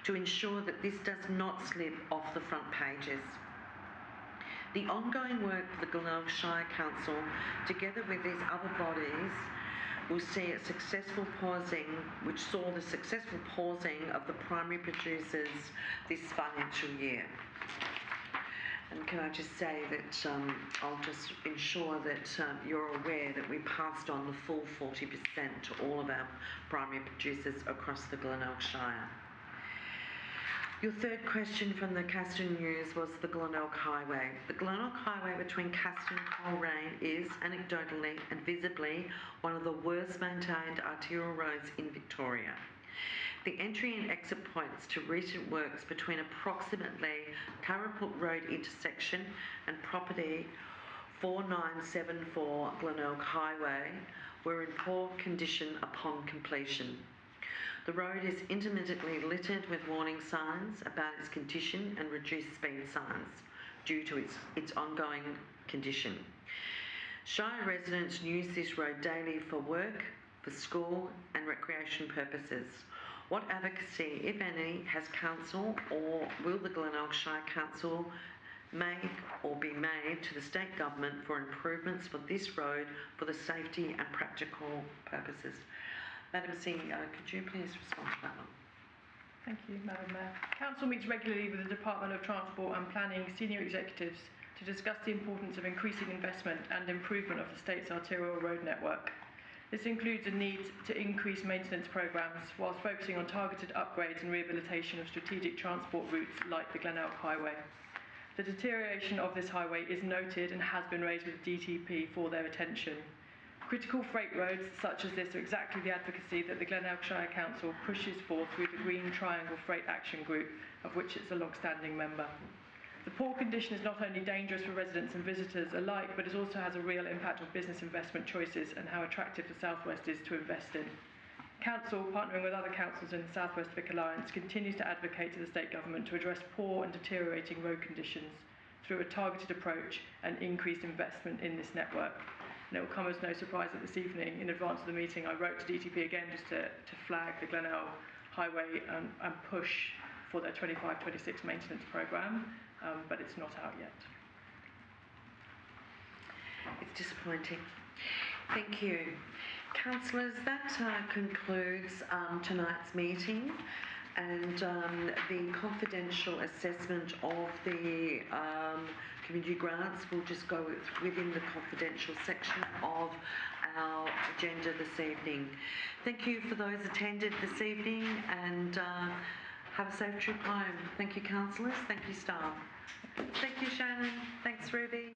to ensure that this does not slip off the front pages. The ongoing work for the Glenelg Shire Council, together with these other bodies, will see a successful pausing, which saw the successful pausing of the primary producers this financial year. And can I just say that I'll just ensure that you're aware that we passed on the full 40% to all of our primary producers across the Glenelg Shire. Your third question from the Caston News was the Glenelg Highway. The Glenelg Highway between Caston and Coleraine is, anecdotally and visibly, one of the worst maintained arterial roads in Victoria. The entry and exit points to recent works between approximately Curraput Road intersection and property 4974 Glenelg Highway were in poor condition upon completion. The road is intermittently littered with warning signs about its condition and reduced speed signs due to its ongoing condition. Shire residents use this road daily for work, for school and recreation purposes. What advocacy, if any, has Council or will the Glenelg Shire Council make or be made to the state government for improvements for this road for the safety and practical purposes? Madam CEO, could you please respond to that one? Thank you, Madam Mayor. Council meets regularly with the Department of Transport and Planning senior executives to discuss the importance of increasing investment and improvement of the state's arterial road network. This includes a need to increase maintenance programmes whilst focusing on targeted upgrades and rehabilitation of strategic transport routes like the Glenelg Highway. The deterioration of this highway is noted and has been raised with DTP for their attention. Critical freight roads such as this are exactly the advocacy that the Glenelg Shire Council pushes for through the Green Triangle Freight Action Group, of which it's a long-standing member. The poor condition is not only dangerous for residents and visitors alike, but it also has a real impact on business investment choices and how attractive the South West is to invest in. Council, partnering with other councils in the South West Vic Alliance, continues to advocate to the state government to address poor and deteriorating road conditions through a targeted approach and increased investment in this network. And it will come as no surprise that this evening, in advance of the meeting, I wrote to DTP again just to flag the Glenelg Highway and push for their 25-26 maintenance programme, but it's not out yet. It's disappointing. Thank you. Councillors, that concludes tonight's meeting, and the confidential assessment of the community grants will just go within the confidential section of our agenda this evening. Thank you for those attended this evening, and have a safe trip home. Thank you, councillors. Thank you, staff. Thank you, Shannon. Thanks, Ruby.